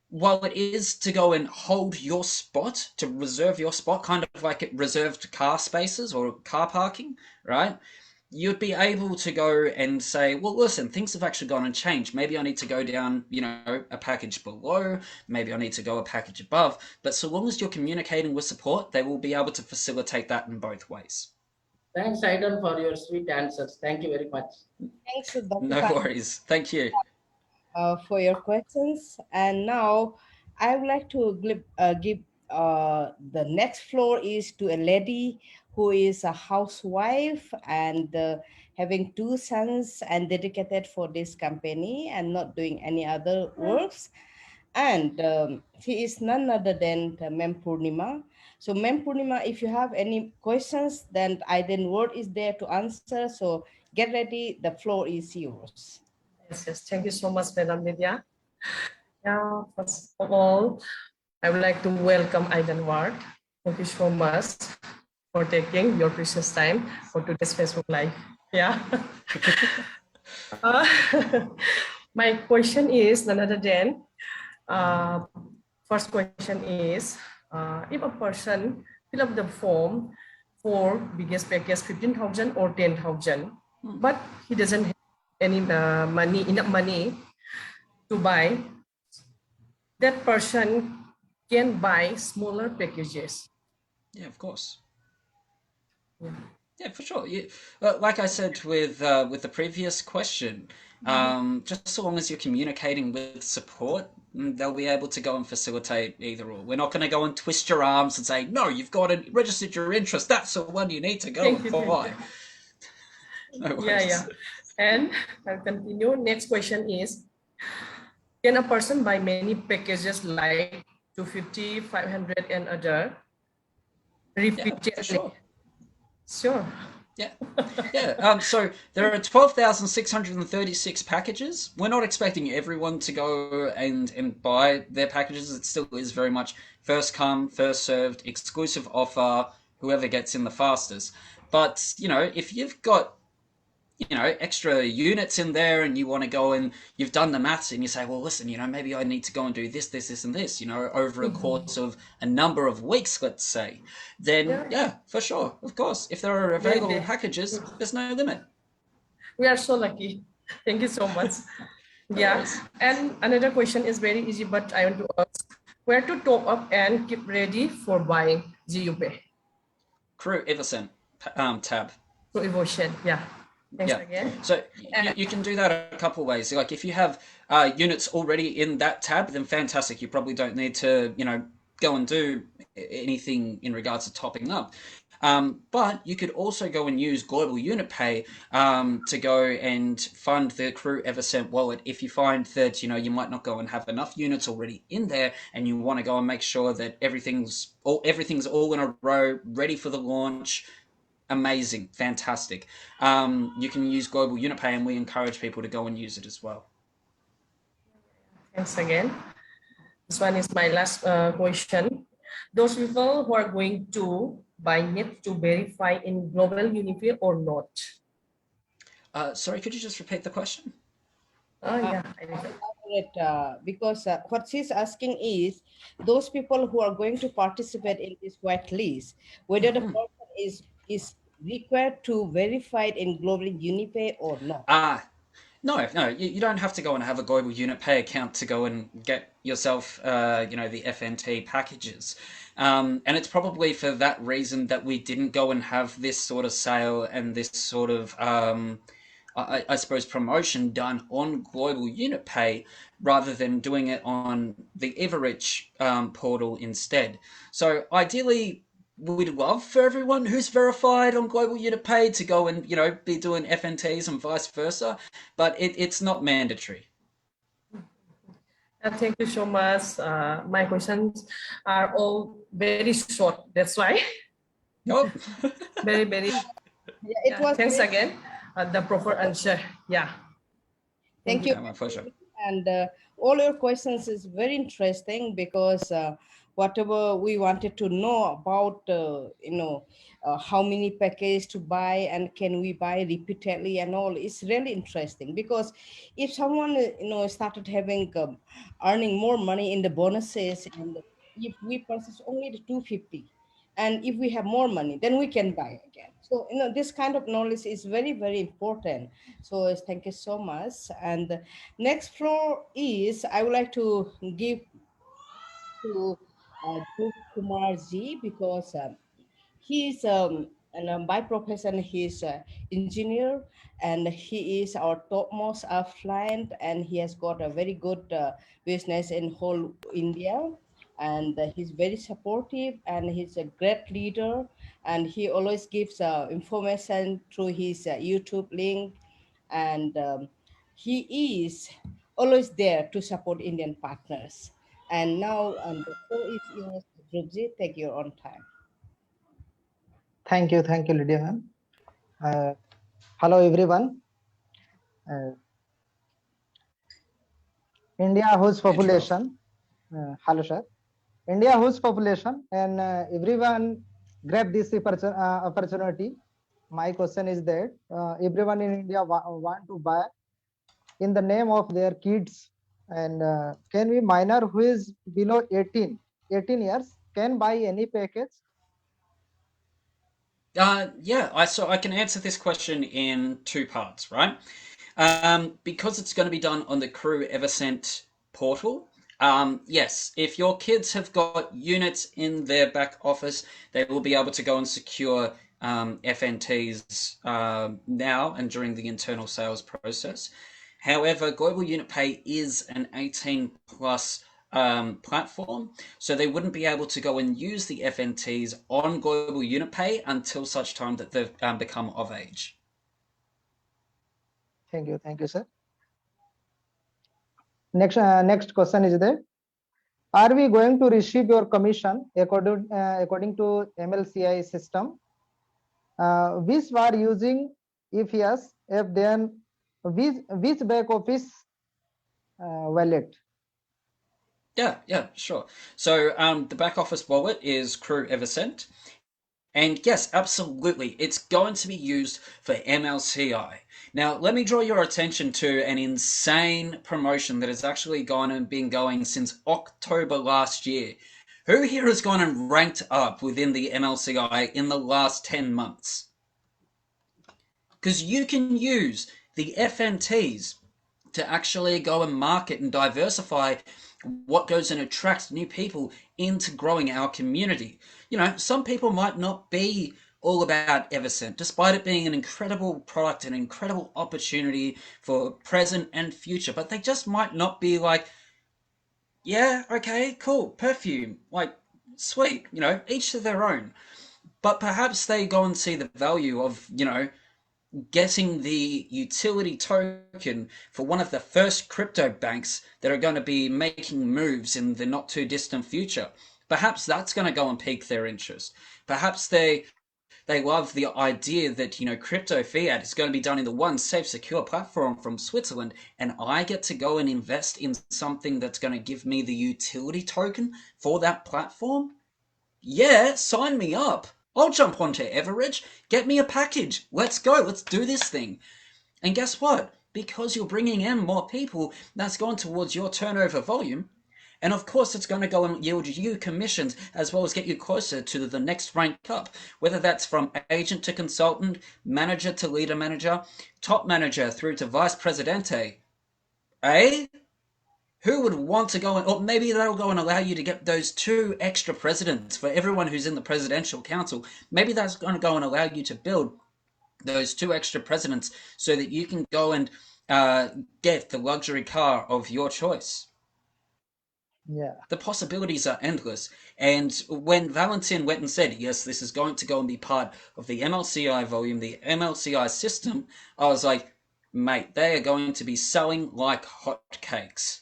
while it is to go and hold your spot, to reserve your spot, kind of like reserved car spaces or car parking, right? You'd be able to go and say, well, listen, things have actually gone and changed. Maybe I need to go down, a package below. Maybe I need to go a package above. But so long as you're communicating with support, they will be able to facilitate that in both ways. Thanks, Aidan, for your sweet answers. Thank you very much. Thanks, Dr. No worries. Thank you. For your questions. And now I would like to give the next floor is to a lady who is a housewife and having 2 sons and dedicated for this company and not doing any other works. And she is none other than Mem Purnima. So Mem Purnima, if you have any questions, then Aiden Word is there to answer. So get ready, the floor is yours. Yes. Thank you so much, Madam Vidya. Yeah, first of all, I would like to welcome Aidan Ward. Thank you so much for taking your precious time for today's Facebook Live. Yeah. My question is none other than, first question is, if a person fill up the form for biggest package 15,000 or 10,000, but he doesn't have any enough money to buy, that person can buy smaller packages. Yeah, of course. Yeah, for sure. Like I said with the previous question, just so long as you're communicating with support, they'll be able to go and facilitate either or. We're not going to go and twist your arms and say, no, you've got to registered your interest. That's the one you need to go and buy. No worries. Yeah. And I'll continue. Next question is, can a person buy many packages like 250, 500 and other repeatedly? Yeah, Sure. Yeah. So there are 12,636 packages. We're not expecting everyone to go and buy their packages. It still is very much first come, first served, exclusive offer, whoever gets in the fastest. But, if you've got extra units in there and you want to go and you've done the maths and you say, well, listen, maybe I need to go and do this, and this, over a course of a number of weeks, let's say, then yeah, for sure. Of course, if there are available packages, there's no limit. We are so lucky. Thank you so much. Yeah. And another question is very easy, but I want to ask, where to top up and keep ready for buying GUPay? Crew EVSN tab. So EvoScent, yeah. Thanks again. So you can do that a couple of ways. Like if you have units already in that tab, then fantastic. You probably don't need to, go and do anything in regards to topping up. But you could also go and use Global Unit Pay to go and fund the Crew EverSent wallet if you find that, you might not go and have enough units already in there and you want to go and make sure that everything's all in a row, ready for the launch. Amazing, fantastic. You can use Global Unit Pay and we encourage people to go and use it as well. Thanks again. This one is my last question. Those people who are going to buy need to verify in Global Unipay or not? Sorry, could you just repeat the question? Yeah. Because what she's asking is those people who are going to participate in this white list, whether the person is required to verify it in Global Unipay or not. No, no, you don't have to go and have a global unit pay account to go and get yourself, the FNT packages. And it's probably for that reason that we didn't go and have this sort of sale and this sort of, I suppose, promotion done on global unit pay rather than doing it on the Evorich portal instead. So ideally, we'd love for everyone who's verified on global unit pay to go and be doing FNTs and vice versa, but it's not mandatory. Thank you so much. My questions are all very short. That's why. Nope. Very, very. It was thanks great. again. The proper answer. Yeah. Thank you. Yeah, my pleasure. And all your questions is very interesting because whatever we wanted to know about, how many packages to buy and can we buy repeatedly and all is really interesting because if someone, started having earning more money in the bonuses and if we purchase only the 250 and if we have more money, then we can buy again. So, this kind of knowledge is very, very important. So thank you so much. And the next floor is, I would like to give to Kumar Ji because he's by profession he's an engineer and he is our topmost client and he has got a very good business in whole India and he's very supportive and he's a great leader and he always gives information through his YouTube link and he is always there to support Indian partners. And now the floor is yours, Dhruv. Take your own time. Thank you, Lydia ma'am. Hello everyone. India whose population, hello sir. India whose population and everyone grab this opportunity. My question is that everyone in India want to buy in the name of their kids and can we minor who is below 18 years can buy any package? Yeah, I can answer this question in two parts, right? Because it's going to be done on the Crew EvoScent portal. Yes, if your kids have got units in their back office, they will be able to go and secure FNTs now and during the internal sales process. However, Global Unit Pay is an 18 plus platform, so they wouldn't be able to go and use the FNTs on Global Unit Pay until such time that they've become of age. Thank you, sir. Next question is there. Are we going to receive your commission according to MLCI system? Which we are using? If yes, if then which back office wallet? Yeah, sure. So the back office wallet is Crew EvoScent. And yes, absolutely, it's going to be used for MLCI. Now, let me draw your attention to an insane promotion that has actually gone and been going since October last year. Who here has gone and ranked up within the MLCI in the last 10 months? Because you can use the FNTs to actually go and market and diversify what goes and attracts new people into growing our community. Some people might not be all about EvoScent, despite it being an incredible product, an incredible opportunity for present and future, but they just might not be like, yeah, okay, cool, perfume, like, sweet, each to their own. But perhaps they go and see the value of, getting the utility token for one of the first crypto banks that are going to be making moves in the not too distant future. Perhaps that's going to go and pique their interest. Perhaps they love the idea that, crypto fiat is going to be done in the one safe, secure platform from Switzerland, and I get to go and invest in something that's going to give me the utility token for that platform. Yeah, sign me up. I'll jump onto Evorich, get me a package. Let's go, let's do this thing. And guess what? Because you're bringing in more people, that's gone towards your turnover volume. And of course, it's going to go and yield you commissions as well as get you closer to the next rank up, whether that's from agent to consultant, manager to leader manager, top manager through to vice presidente. Eh? Who would want to go and, or maybe they'll go and allow you to get those 2 extra presidents for everyone who's in the presidential council. Maybe that's going to go and allow you to build those 2 extra presidents so that you can go and get the luxury car of your choice. Yeah. The possibilities are endless. And when Valentin went and said, yes, this is going to go and be part of the MLCI volume, the MLCI system, I was like, mate, they are going to be selling like hotcakes.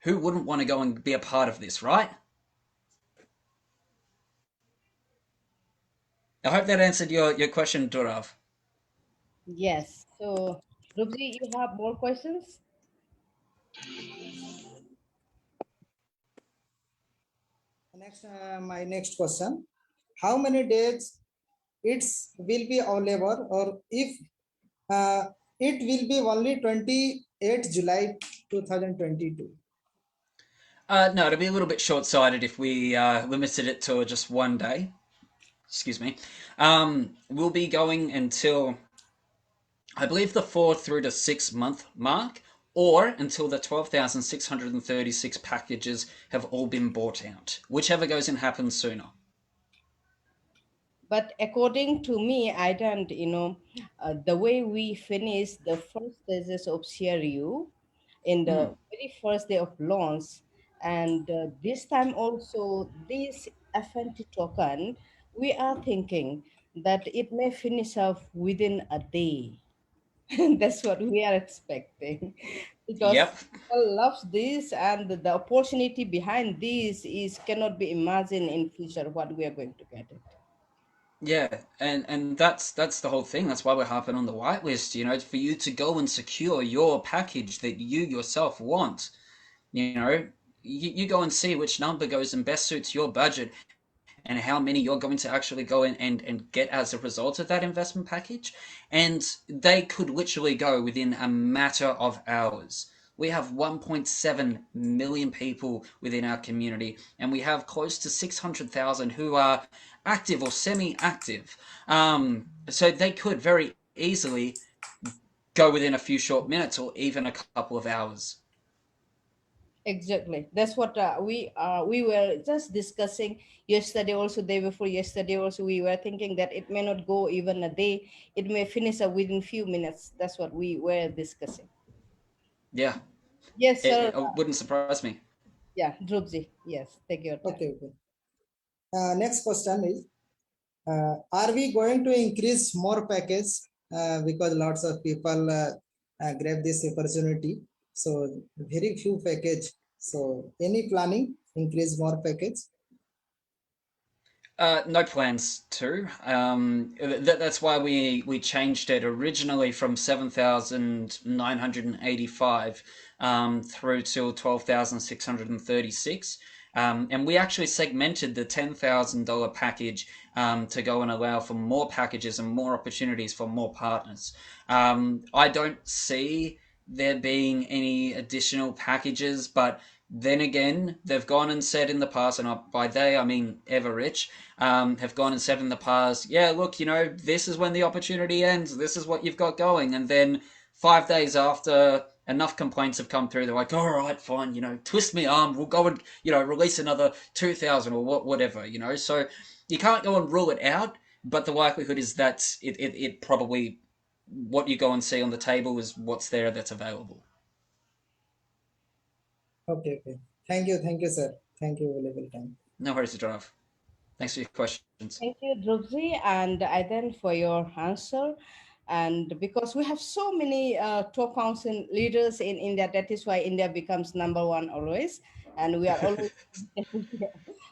Who wouldn't want to go and be a part of this, right? I hope that answered your question, Dhruav. Yes. So, Rubji, you have more questions? My next question: how many days it's will be available, or if it will be only 28 July 2022? No, it'll be a little bit short-sighted if we limited it to just one day. Excuse me. We'll be going until, I believe, the 4 through to 6 month mark, or until the 12,636 packages have all been bought out. Whichever goes and happens sooner. But according to me, I don't, the way we finished the first stages of CRU in the very first day of launch, and this time also, this FNT token, we are thinking that it may finish off within a day. That's what we are expecting because Yep. people loves this, and the opportunity behind this is cannot be imagined in future what we are going to get it. Yeah, and that's the whole thing. That's why we're harping on the whitelist. For you to go and secure your package that you yourself want. You go and see which number goes and best suits your budget, and how many you're going to actually go in and get as a result of that investment package. And they could literally go within a matter of hours. We have 1.7 million people within our community, and we have close to 600,000 who are active or semi-active. So they could very easily go within a few short minutes or even a couple of hours. Exactly. That's what we were just discussing yesterday. Also, day before yesterday, also we were thinking that it may not go even a day. It may finish within few minutes. That's what we were discussing. Yeah, Yes, sir. it wouldn't surprise me. Yeah, Drupji. Yes, take your time. Okay. Next question is: are we going to increase more package, because lots of people grab this opportunity? So very few package. So any planning increase more package? No plans to. That's why we changed it originally from 7,985 through to 12,636. And we actually segmented the $10,000 package to go and allow for more packages and more opportunities for more partners. I don't see there being any additional packages, but then again, they've gone and said in the past, and by they I mean Evorich, have gone and said in the past, yeah, look, this is when the opportunity ends. This is what you've got going. And then 5 days after enough complaints have come through, they're like, all right, fine, twist me arm. We'll go and, release another 2,000 or whatever, So you can't go and rule it out, but the likelihood is that it probably, what you go and see on the table is what's there that's available. Okay. Thank you, sir. Thank you, available time. No worries, Dhruav. Thanks for your questions. Thank you, Drupji, and Aidan for your answer. And because we have so many top council leaders in India, that is why India becomes number one always. And we are always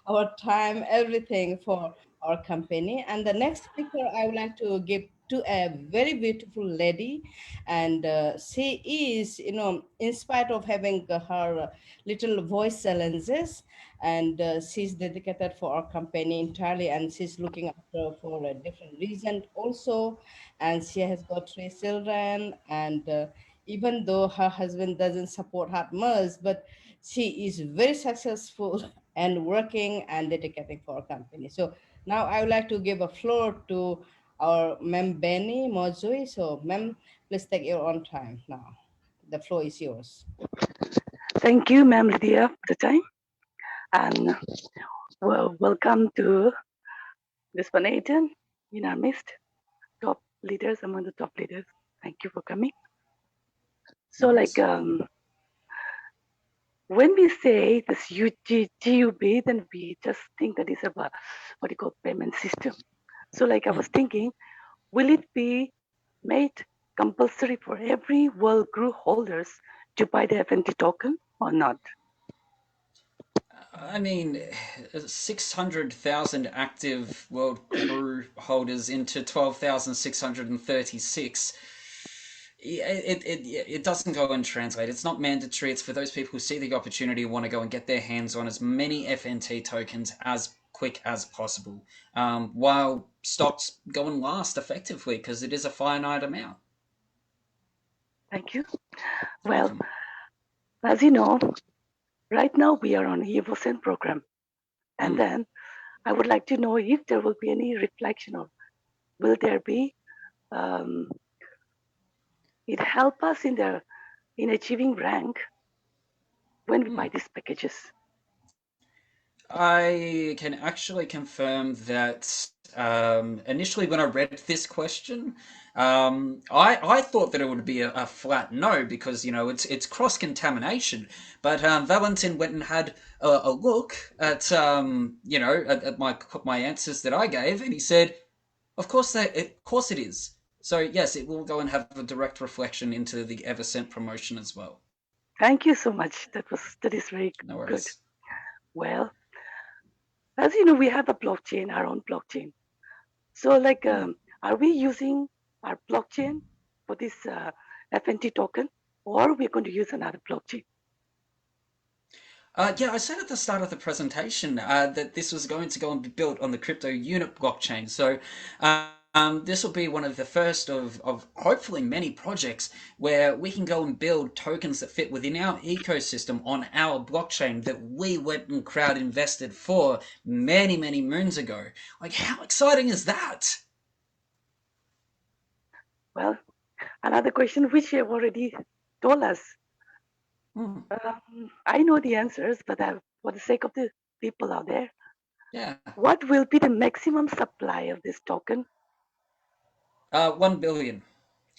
our time, everything for our company. And the next speaker I would like to give to a very beautiful lady. And she is, in spite of having her little voice challenges, and she's dedicated for our company entirely, and she's looking after for a different reason also, and she has got 3 children, and even though her husband doesn't support her much, but she is very successful and working and dedicating for our company. So now I would like to give a floor to our Ma'am Benny Mojui. So ma'am, please take your own time now. The floor is yours. Thank you, Ma'am Lydia, for the time. And well, welcome to this Panadian in our midst, top leaders among the top leaders. Thank you for coming. So, like, when we say this GUB, then we just think that it's about what you call payment system. So, like, I was thinking, will it be made compulsory for every world group holders to buy the FNT token or not? I mean, 600,000 active world crew holders into 12,636. It doesn't go and translate. It's not mandatory. It's for those people who see the opportunity and want to go and get their hands on as many FNT tokens as quick as possible, while stocks go and last effectively, because it is a finite amount. Thank you. Well, as you know, right now we are on EvoScent program. And then I would like to know if there will be any reflection or will there be, it help us in achieving rank when we buy these packages. I can actually confirm that initially when I read this question, I thought that it would be a flat no, because it's cross contamination. But Valentin went and had a look at at my answers that I gave, and he said, of course it is. So yes, it will go and have a direct reflection into the EverScent promotion as well. Thank you so much. That is very good. Well, as you know, we have a blockchain, our own blockchain. So, like, are we using our blockchain for this FNT token, or we're going to use another blockchain? Yeah, I said at the start of the presentation that this was going to go and be built on the crypto unit blockchain. So this will be one of the first of hopefully many projects where we can go and build tokens that fit within our ecosystem on our blockchain that we went and crowd invested for many, many moons ago. Like, how exciting is that? Well, another question which you have already told us. I know the answers, but for the sake of the people out there, what will be the maximum supply of this token? 1 billion.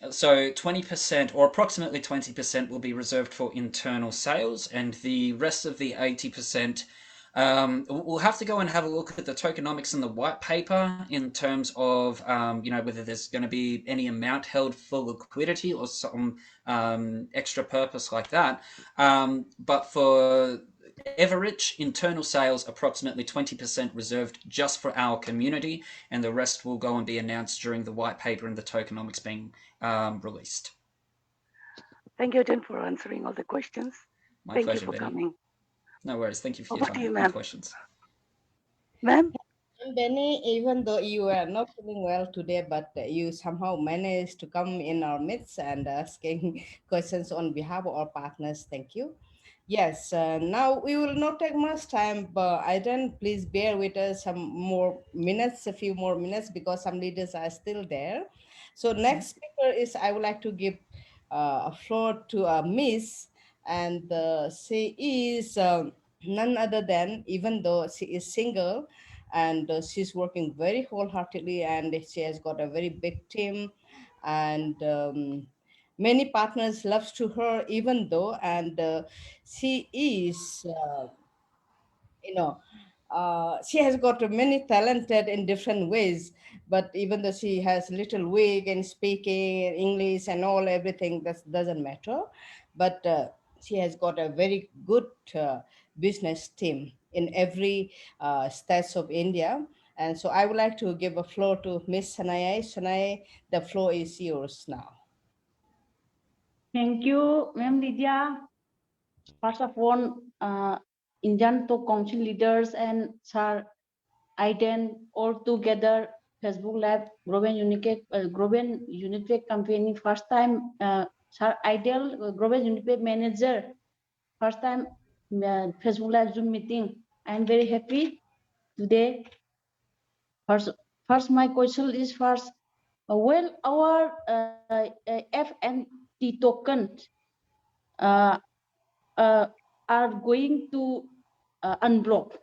So 20% or approximately 20% will be reserved for internal sales, and the rest of the 80%, we'll have to go and have a look at the tokenomics in the white paper in terms of whether there's going to be any amount held for liquidity or some extra purpose like that. But for Evorich, internal sales, approximately 20% reserved just for our community, and the rest will go and be announced during the white paper and the tokenomics being released. Thank you, Jen, for answering all the questions. My pleasure, you for Benny. coming. No worries. Thank you for your time and questions. Ma'am? Benny, even though you are not feeling well today, but you somehow managed to come in our midst and asking questions on behalf of our partners. Thank you. Yes, now we will not take much time, but Aidan, please bear with us some more minutes, a few more minutes, because some leaders are still there. So next speaker is, I would like to give a floor to Miss, and she is none other than, even though she is single, and she's working very wholeheartedly, and she has got a very big team, and many partners loves to her, even though, and she is she has got many talented in different ways, but even though she has little weak in speaking English and all, everything, that doesn't matter. But she has got a very good business team in every state of India. And so I would like to give a floor to Miss Sanaya. Sanaya, the floor is yours now. Thank you, Ma'am Lydia. First of all, Indian top council leaders and Sir Aiden all together, Facebook Live, Groven Unique campaign, first time Sir Ideal, Global Unipay Manager. First time Facebook Live Zoom meeting. I am very happy today. First, my question is first. Well, our FNT tokens uh, are going to unblock.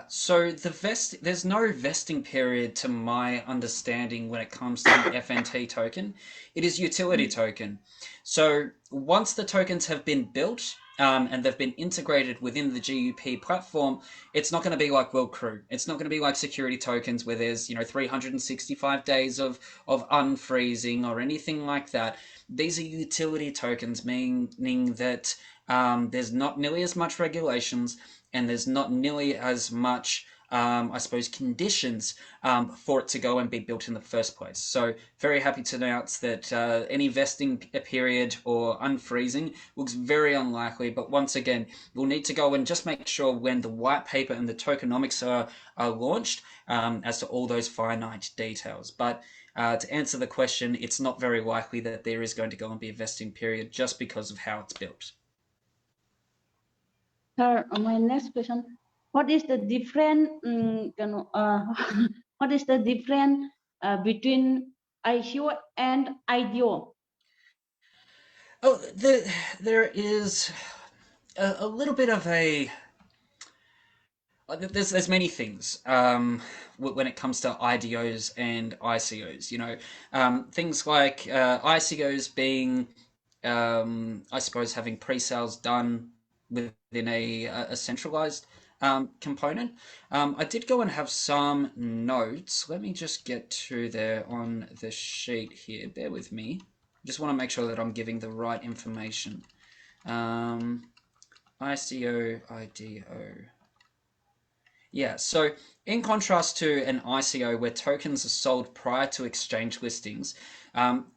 So there's no vesting period to my understanding when it comes to the FNT token. It is utility token. So once the tokens have been built and they've been integrated within the GUP platform, it's not going to be like World Crew. It's not going to be like security tokens where there's 365 days of unfreezing or anything like that. These are utility tokens, meaning that there's not nearly as much regulations and there's not nearly as much, I suppose, conditions for it to go and be built in the first place. So very happy to announce that any vesting period or unfreezing looks very unlikely. But once again, we'll need to go and just make sure when the white paper and the tokenomics are launched as to all those finite details. But to answer the question, it's not very likely that there is going to go and be a vesting period just because of how it's built. Sir, my next question: what is the difference? What is the difference between ICO and IDO? Oh, there is a little bit of a. There's many things when it comes to IDOs and ICOs. Things like ICOs being, I suppose, having pre-sales done within a centralized component. I did go and have some notes. Let me just get to there on the sheet here. Bear with me. Just want to make sure that I'm giving the right information. ICO, IDO. Yeah, so in contrast to an ICO where tokens are sold prior to exchange listings,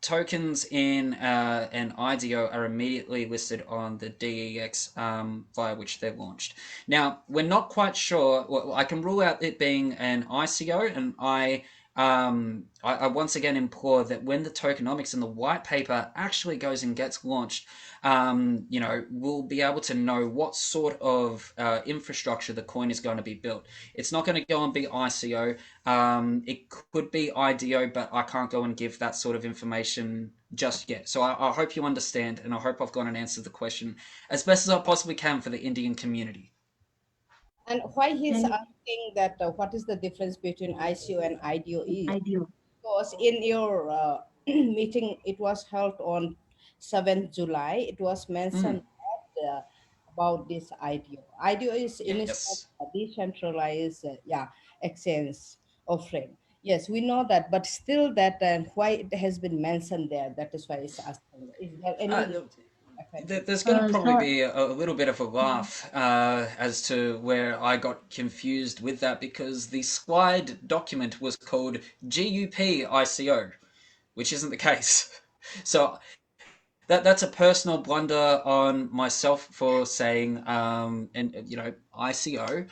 tokens in an IDO are immediately listed on the DEX via which they're launched. Now, we're not quite sure. Well, I can rule out it being an ICO, and I once again implore that when the tokenomics and the white paper actually goes and gets launched, we'll be able to know what sort of infrastructure the coin is going to be built. It's not going to go and be ICO. It could be IDO, but I can't go and give that sort of information just yet. So I hope you understand, and I hope I've gone and answered the question as best as I possibly can for the Indian community. And why he's asking that what is the difference between ICO and IDO is because in your meeting, it was held on 7th July. It was mentioned about this IDO. IDO is in a decentralized exchange offering. Yes, we know that, but still that why it has been mentioned there. That is why it's asking. Is there any there's going to probably be a little bit of a laugh as to where I got confused with that, because the slide document was called GUP ICO, which isn't the case. So that's a personal blunder on myself for saying ICO.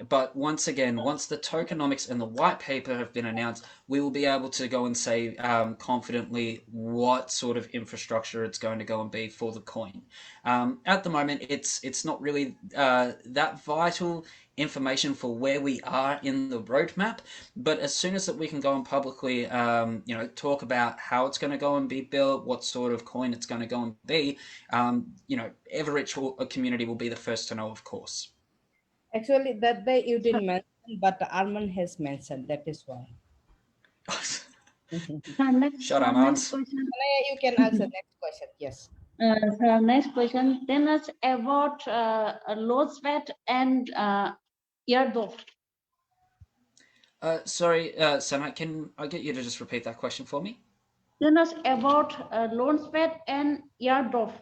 But once again, once the tokenomics and the white paper have been announced, we will be able to go and say confidently what sort of infrastructure it's going to go and be for the coin. At the moment, it's not really that vital information for where we are in the roadmap, but as soon as that we can go and publicly talk about how it's going to go and be built, what sort of coin it's going to go and be, Evorich community will be the first to know, of course. Actually, that day you didn't mention, but Arman has mentioned. That is why. Shut up, Arman. You can answer the next question. Yes. So next question. Tell us about Launchpad and airdrop. Sorry, Sama, can I get you to just repeat that question for me? Tell us about Launchpad and airdrop.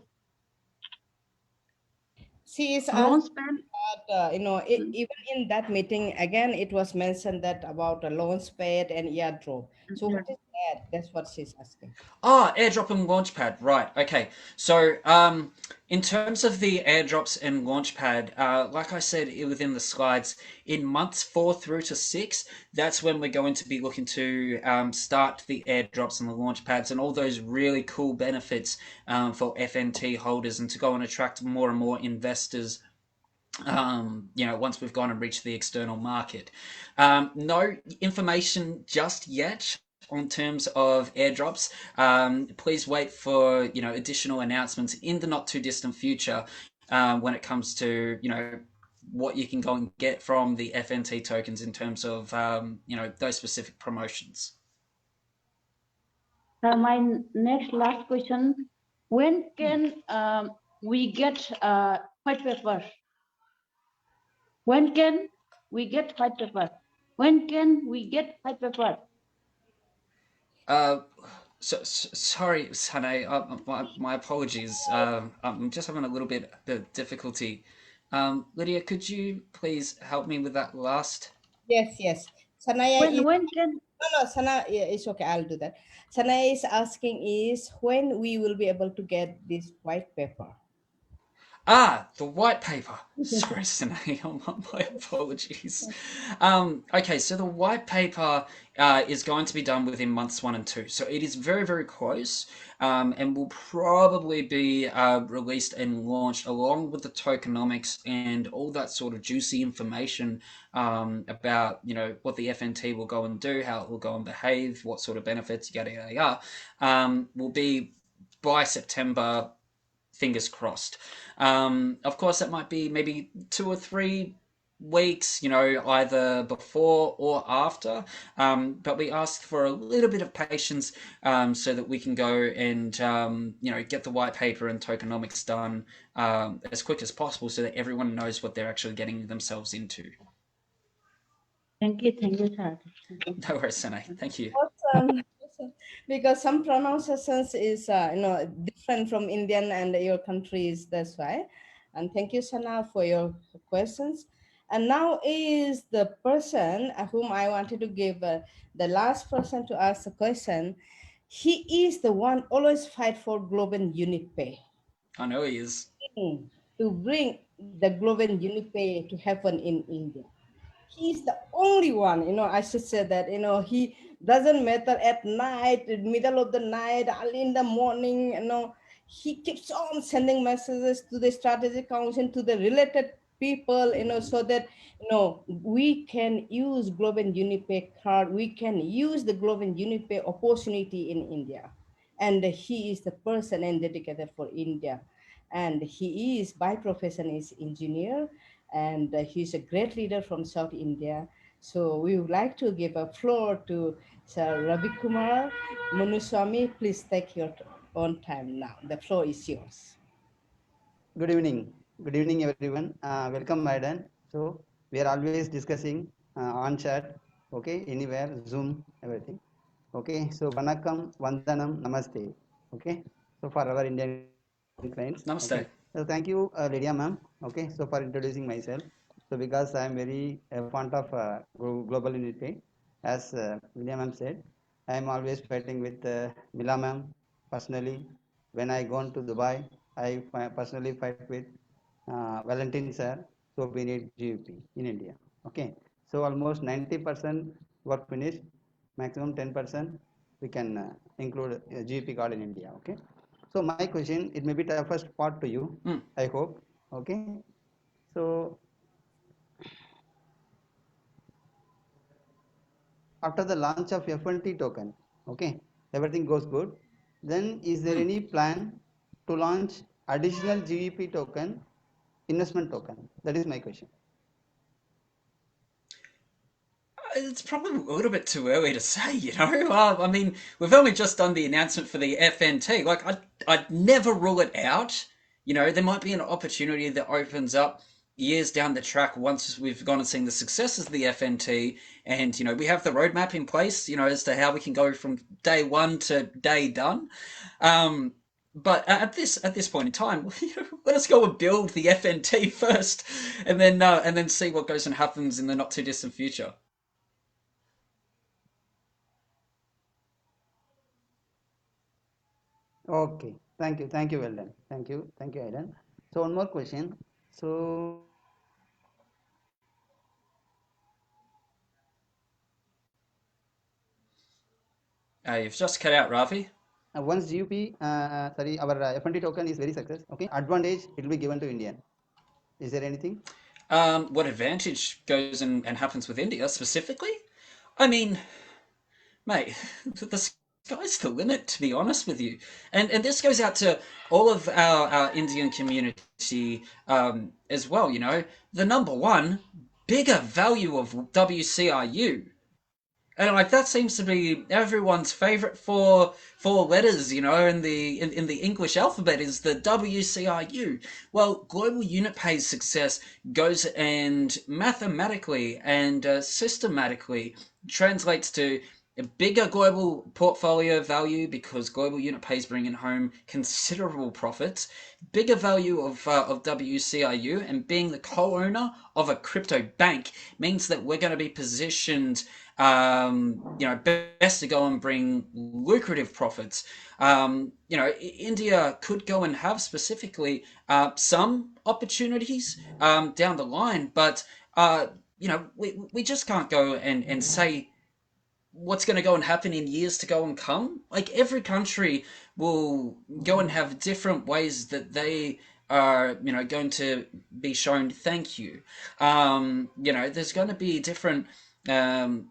She is Launchpad. But even in that meeting, again, it was mentioned that about a launch pad and airdrop. So what is that? That's what she's asking. Airdrop and Launchpad. Right. Okay. So, in terms of the airdrops and Launchpad, like I said within the slides, in months 4 through to 6, that's when we're going to be looking to start the airdrops and the Launchpads and all those really cool benefits for FNT holders, and to go and attract more and more investors. Once we've gone and reached the external market. No information just yet on terms of airdrops. Please wait for additional announcements in the not too distant future when it comes to what you can go and get from the FNT tokens in terms of those specific promotions. My last question: when can we get white paper? When can we get white paper? When can we get white paper? Sorry, Sane. My apologies. I'm just having a little bit of difficulty. Lydia, could you please help me with that last? Yes. Sanaya when can? No, Sana, yeah, it's okay. I'll do that. Sanaya is asking is when we will be able to get this white paper. The white paper. Sorry, Sine. My apologies. Okay, so the white paper is going to be done within months 1 and 2. So it is very, very close, and will probably be released and launched along with the tokenomics and all that sort of juicy information about what the FNT will go and do, how it will go and behave, what sort of benefits, yada yada yada, will be by September. Fingers crossed. Of course, that might be maybe 2 or 3 weeks, either before or after. But we ask for a little bit of patience so that we can go and, get the white paper and tokenomics done as quick as possible so that everyone knows what they're actually getting themselves into. Thank you, sir. No worries, Sene. Thank you. Awesome. Because some pronunciations is different from Indian and your countries, that's why. And thank you, Sana, for your questions. And now is the person whom I wanted to give the last person to ask the question. He is the one always fight for global unit pay. I know he is. To bring the global unit pay to happen in India. He's the only one, I should say that, he doesn't matter at night, middle of the night, early in the morning, he keeps on sending messages to the strategic council, to the related people, so that, we can use global unipay card, we can use the global unipay opportunity in India. And he is the person and dedicated for India. And he is by profession is engineer, and he's a great leader from South India. So we would like to give a floor to Sir Ravi Kumar Munuswamy. Please take your own time now. The floor is yours. Good evening. Good evening, everyone. Welcome, Madam. So we are always discussing on chat, okay, anywhere, Zoom, everything. Okay, so Vanakkam, Vandanam, Namaste. Okay, so for our Indian clients. Namaste. Okay. So thank you, Lydia ma'am. Okay, so for introducing myself. So because I am very fond of global unity, as Lydia ma'am said, I am always fighting with Mila ma'am personally. When I go to Dubai, I personally fight with Valentine sir. So we need GUP in India. Okay, so almost 90% work finished. Maximum 10% we can include GUP card in India. Okay. So my question, it may be the first part to you, I hope. Okay. So after the launch of FNT token, okay, everything goes good. Then is there any plan to launch additional GVP token, investment token? That is my question. It's probably a little bit too early to say, I mean, we've only just done the announcement for the FNT. Like, I'd never rule it out. There might be an opportunity that opens up years down the track once we've gone and seen the successes of the FNT, and we have the roadmap in place, as to how we can go from day one to day done. but at this point in time, let us go and build the FNT first, and then see what goes and happens in the not too distant future. Okay, thank you, well done. Thank you, Aidan. So one more question. So You've just cut out, Ravi. once GUP, sorry, our FNT token is very success. Okay, advantage it will be given to Indian. Is there anything? What advantage goes and happens with India specifically? I mean, mate, the sky's the limit, to be honest with you. And this goes out to all of our Indian community as well, you know. The number one, bigger value of WCIU. And like that seems to be everyone's favorite four letters, you know, in the English alphabet is the WCIU. Well, global unit pay's success goes and mathematically and systematically translates to a bigger global portfolio value because global unit pay is bringing home considerable profits, bigger value of WCIU, and being the co-owner of a crypto bank means that we're going to be positioned, you know, best to go and bring lucrative profits. You know, India could go and have specifically some opportunities down the line, but you know, we just can't go and say what's going to go and happen in years to go and come. Like every country will go and have different ways that they are, you know, going to be shown thank you. You know, there's going to be different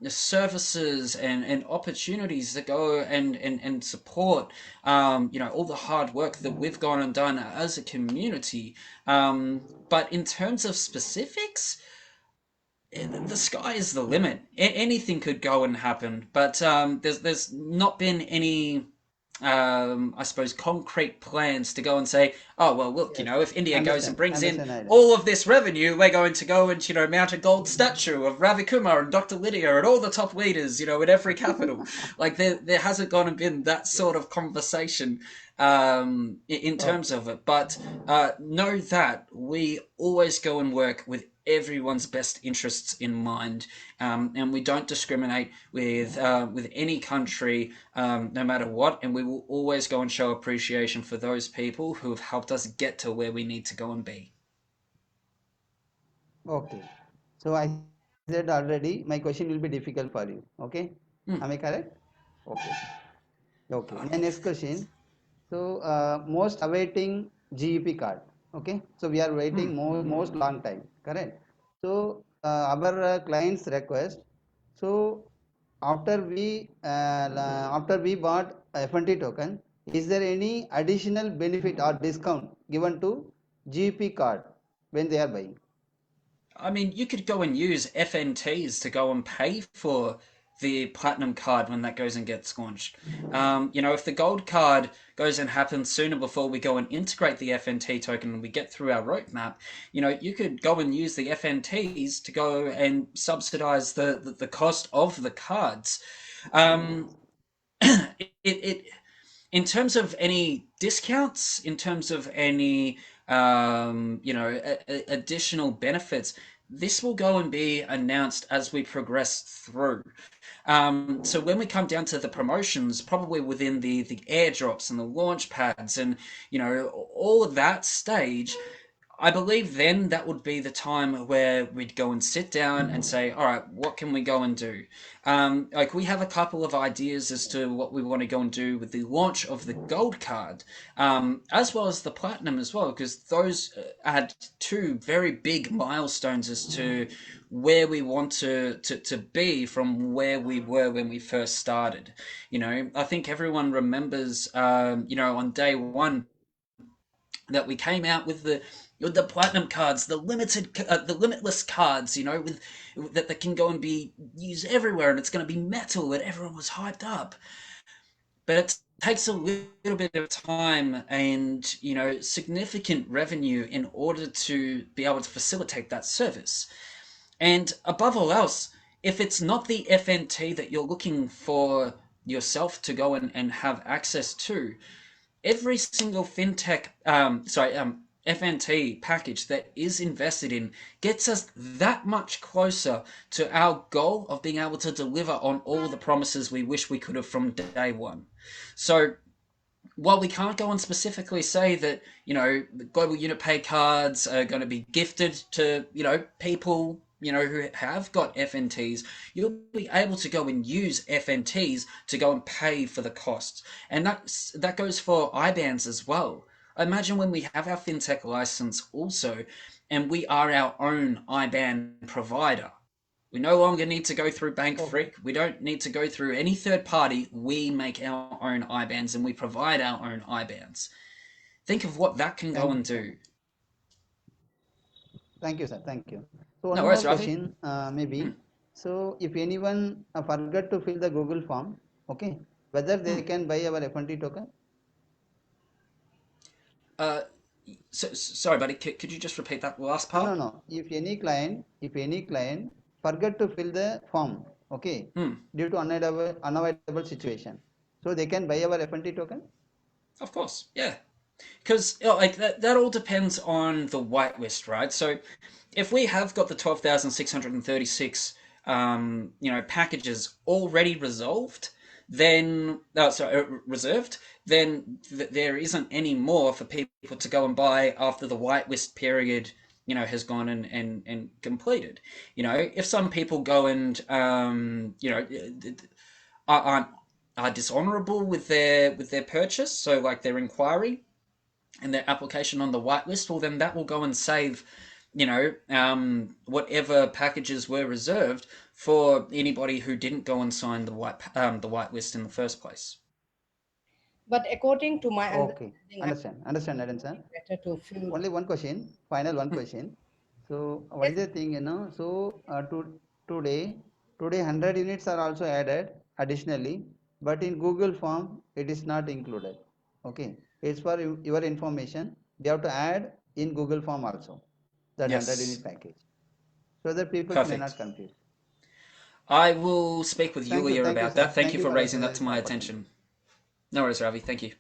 services and opportunities that go and support, you know, all the hard work that we've gone and done as a community. But in terms of specifics, the sky is the limit. Anything could go and happen, but there's not been any, I suppose, concrete plans to go and say, oh well, look, you know, if India goes and brings in all of this revenue, we're going to go and, you know, mount a gold statue of Ravi Kumar and Dr. Lydia and all the top leaders, you know, in every capital. Like there hasn't gone and been that sort of conversation in terms of it, but know that we always go and work with everyone's best interests in mind, and we don't discriminate with any country, no matter what, and we will always go and show appreciation for those people who have helped us get to where we need to go and be. Okay, so I said already my question will be difficult for you. Okay, am I correct? Okay. Okay, my next question. So most awaiting GEP card. Okay, so we are waiting most long time. Correct. So our clients request. So after we bought FNT token, is there any additional benefit or discount given to GEP card when they are buying? I mean, you could go and use FNTs to go and pay for the platinum card when that goes and gets launched. You know, if the gold card goes and happens sooner before we go and integrate the FNT token and we get through our roadmap, you know, you could go and use the FNTs to go and subsidize the cost of the cards. It in terms of any discounts, in terms of any you know, additional benefits, this will go and be announced as we progress through. So when we come down to the promotions, probably within the airdrops and the launch pads and, you know, all of that stage, I believe then that would be the time where we'd go and sit down and say, all right, what can we go and do? Like we have a couple of ideas as to what we want to go and do with the launch of the gold card, as well as the platinum as well, because those had two very big milestones as to where we want to be from where we were when we first started. You know, I think everyone remembers, you know, on day one that we came out with the platinum cards, the limitless cards, you know, with that can go and be used everywhere, and it's going to be metal, and everyone was hyped up. But it takes a little bit of time and, you know, significant revenue in order to be able to facilitate that service. And above all else, if it's not the FNT that you're looking for yourself to go and have access to, every single fintech, FNT package that is invested in gets us that much closer to our goal of being able to deliver on all the promises we wish we could have from day one. So while we can't go and specifically say that, the global unit pay cards are going to be gifted to, people, who have got FNTs, you'll be able to go and use FNTs to go and pay for the costs. And that goes for IBANs as well. Imagine when we have our fintech license also, and we are our own IBAN provider. We no longer need to go through Bank Freak. We don't need to go through any third party. We make our own IBANs and we provide our own IBANs. Think of what that can go and do. Thank you, sir. Thank you. So one No more worries, question, maybe. So if anyone forgot to fill the Google form, okay, whether they can buy our FNT token? Sorry, buddy. Could you just repeat that last part? No. If any client forget to fill the form, okay, due to unavoidable situation, so they can buy our FNT token? Of course, yeah. Because that all depends on the whitelist, right? So if we have got the 12,636 packages already resolved, then reserved, then there isn't any more for people to go and buy after the whitelist period has gone and completed. If some people go and are dishonorable with their purchase, so like their inquiry and their application on the whitelist, well then that will go and save whatever packages were reserved for anybody who didn't go and sign the whitelist in the first place. But according to my understand, better to fill. Only one question, final one question. So what is the thing, so today 100 units are also added additionally, but in Google form it is not included. Okay, it's for your information. They have to add in Google form also that 100 unit package, so that people may not confuse. I will speak with Yulia about that. Thank you for raising that to my attention. No worries, Ravi. Thank you.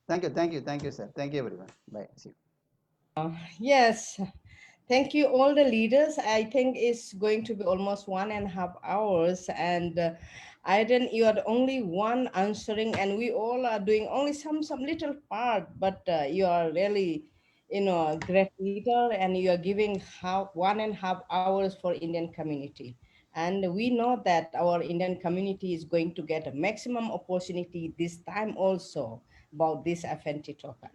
Thank you, sir. Thank you, everyone. Bye. See you. Yes. Thank you, all the leaders. I think it's going to be almost 1.5 hours. And Aiden, you are the only one answering, and we all are doing only some little part, but you are really, a great leader, and you are giving 1.5 hours for Indian community. And we know that our Indian community is going to get a maximum opportunity this time also about this FNT token.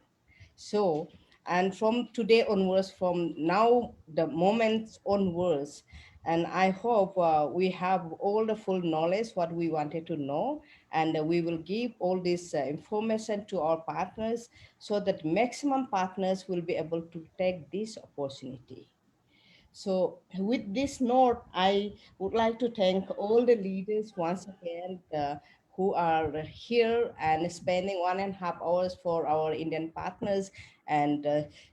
So, and from today onwards, from now, the moments onwards, and I hope we have all the full knowledge, what we wanted to know, and we will give all this information to our partners so that maximum partners will be able to take this opportunity. So with this note, I would like to thank all the leaders once again who are here and spending 1.5 hours for our Indian partners, and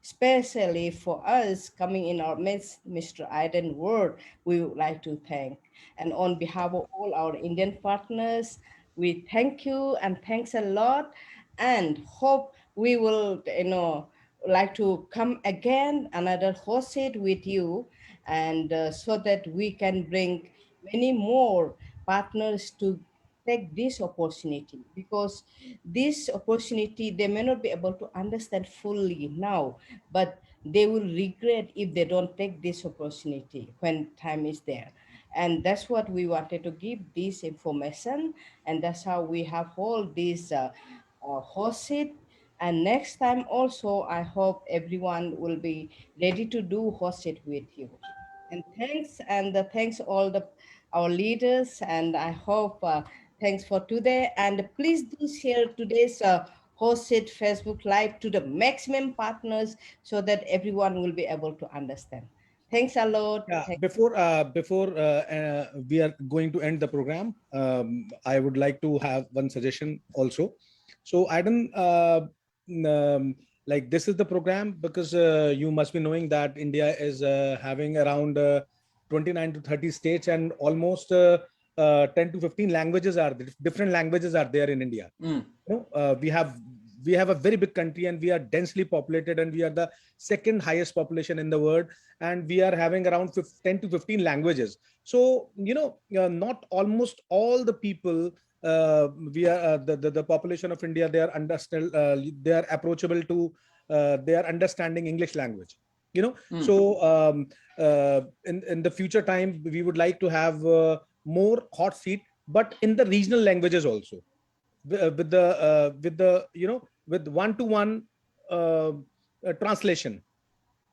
especially for us coming in our midst, Mr. Aiden Ward, we would like to thank. And on behalf of all our Indian partners, we thank you and thanks a lot, and hope we will, like to come again another host it with you, and so that we can bring many more partners to take this opportunity, because this opportunity they may not be able to understand fully now, but they will regret if they don't take this opportunity when time is there. And that's what we wanted to give this information, and that's how we have all these host it. And next time also, I hope everyone will be ready to do host it with you. And thanks, and thanks all our leaders. And I hope thanks for today. And please do share today's host it Facebook Live to the maximum partners so that everyone will be able to understand. Thanks a lot. Yeah, before we are going to end the program, I would like to have one suggestion also. So Aiden, like this is the program because you must be knowing that India is having around 29 to 30 states, and almost 10 to 15 languages are different languages are there in India. We have we have a very big country, and we are densely populated, and we are the second highest population in the world, and we are having around 10 to 15 languages. So not almost all the people, we are the population of India, they are they are approachable to, they are understanding English language. So in the future time, we would like to have more hot seat, but in the regional languages also, with one-to-one translation,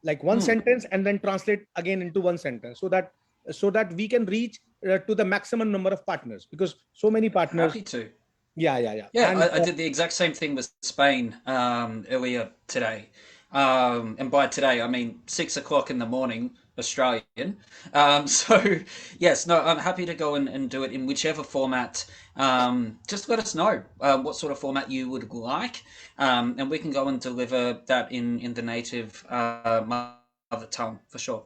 like one sentence and then translate again into one sentence, so that we can reach to the maximum number of partners, because so many partners. Happy to. Yeah. And I did the exact same thing with Spain earlier today. And by today, I mean 6 o'clock in the morning, Australian. So, yes, no, I'm happy to go and do it in whichever format. Just let us know what sort of format you would like, and we can go and deliver that in the native mother tongue for sure.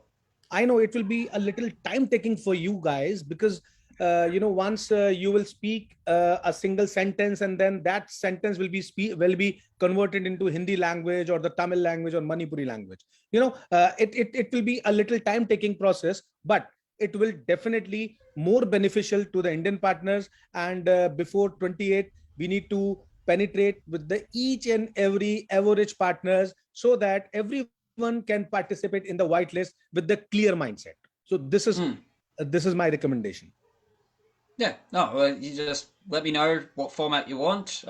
I know it will be a little time taking for you guys, because once you will speak a single sentence, and then that sentence will be converted into Hindi language or the Tamil language or Manipuri language. It will be a little time taking process, but it will definitely more beneficial to the Indian partners. And before 28, we need to penetrate with the each and every Evorich partners, so that everyone can participate in the whitelist with the clear mindset. So this is my recommendation. Yeah, no, you just let me know what format you want.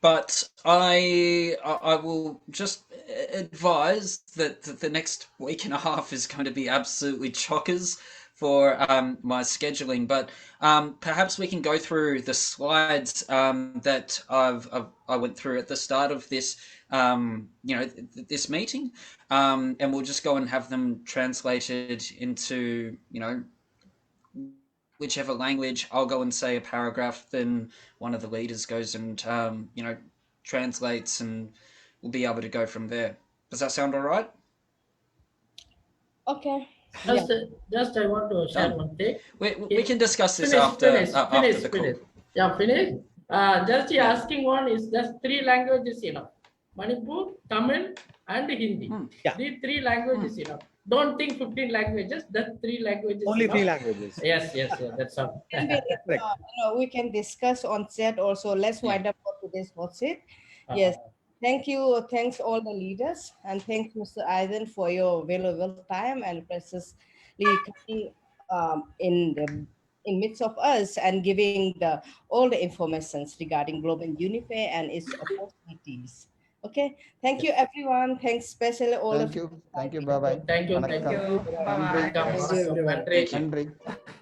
But I will just advise that the next week and a half is going to be absolutely chockers for my scheduling. But perhaps we can go through the slides that I went through at the start of this this meeting, and we'll just go and have them translated into whichever language. I'll go and say a paragraph, then one of the leaders goes and translates, and we'll be able to go from there. Does that sound all right? Okay. Just I want to share one thing. We can discuss this after the call. Yeah, finish. Just asking one is just 3 languages enough. Manipur, Tamil, and Hindi. Yeah. These 3 languages enough. Don't think 15 languages. That's 3 languages. Only enough. 3 languages. Yes. That's all. We can discuss on chat also. Let's wind up for today's hot seat. Yes. Thank you. Thanks all the leaders, and thanks Mr. Aiden for your valuable time and preciously coming in midst of us and giving all the informations regarding Global Unify and its opportunities. Okay, thank you everyone. Thanks especially all Thank you. Bye bye. Thank you. Bye bye. Thank you.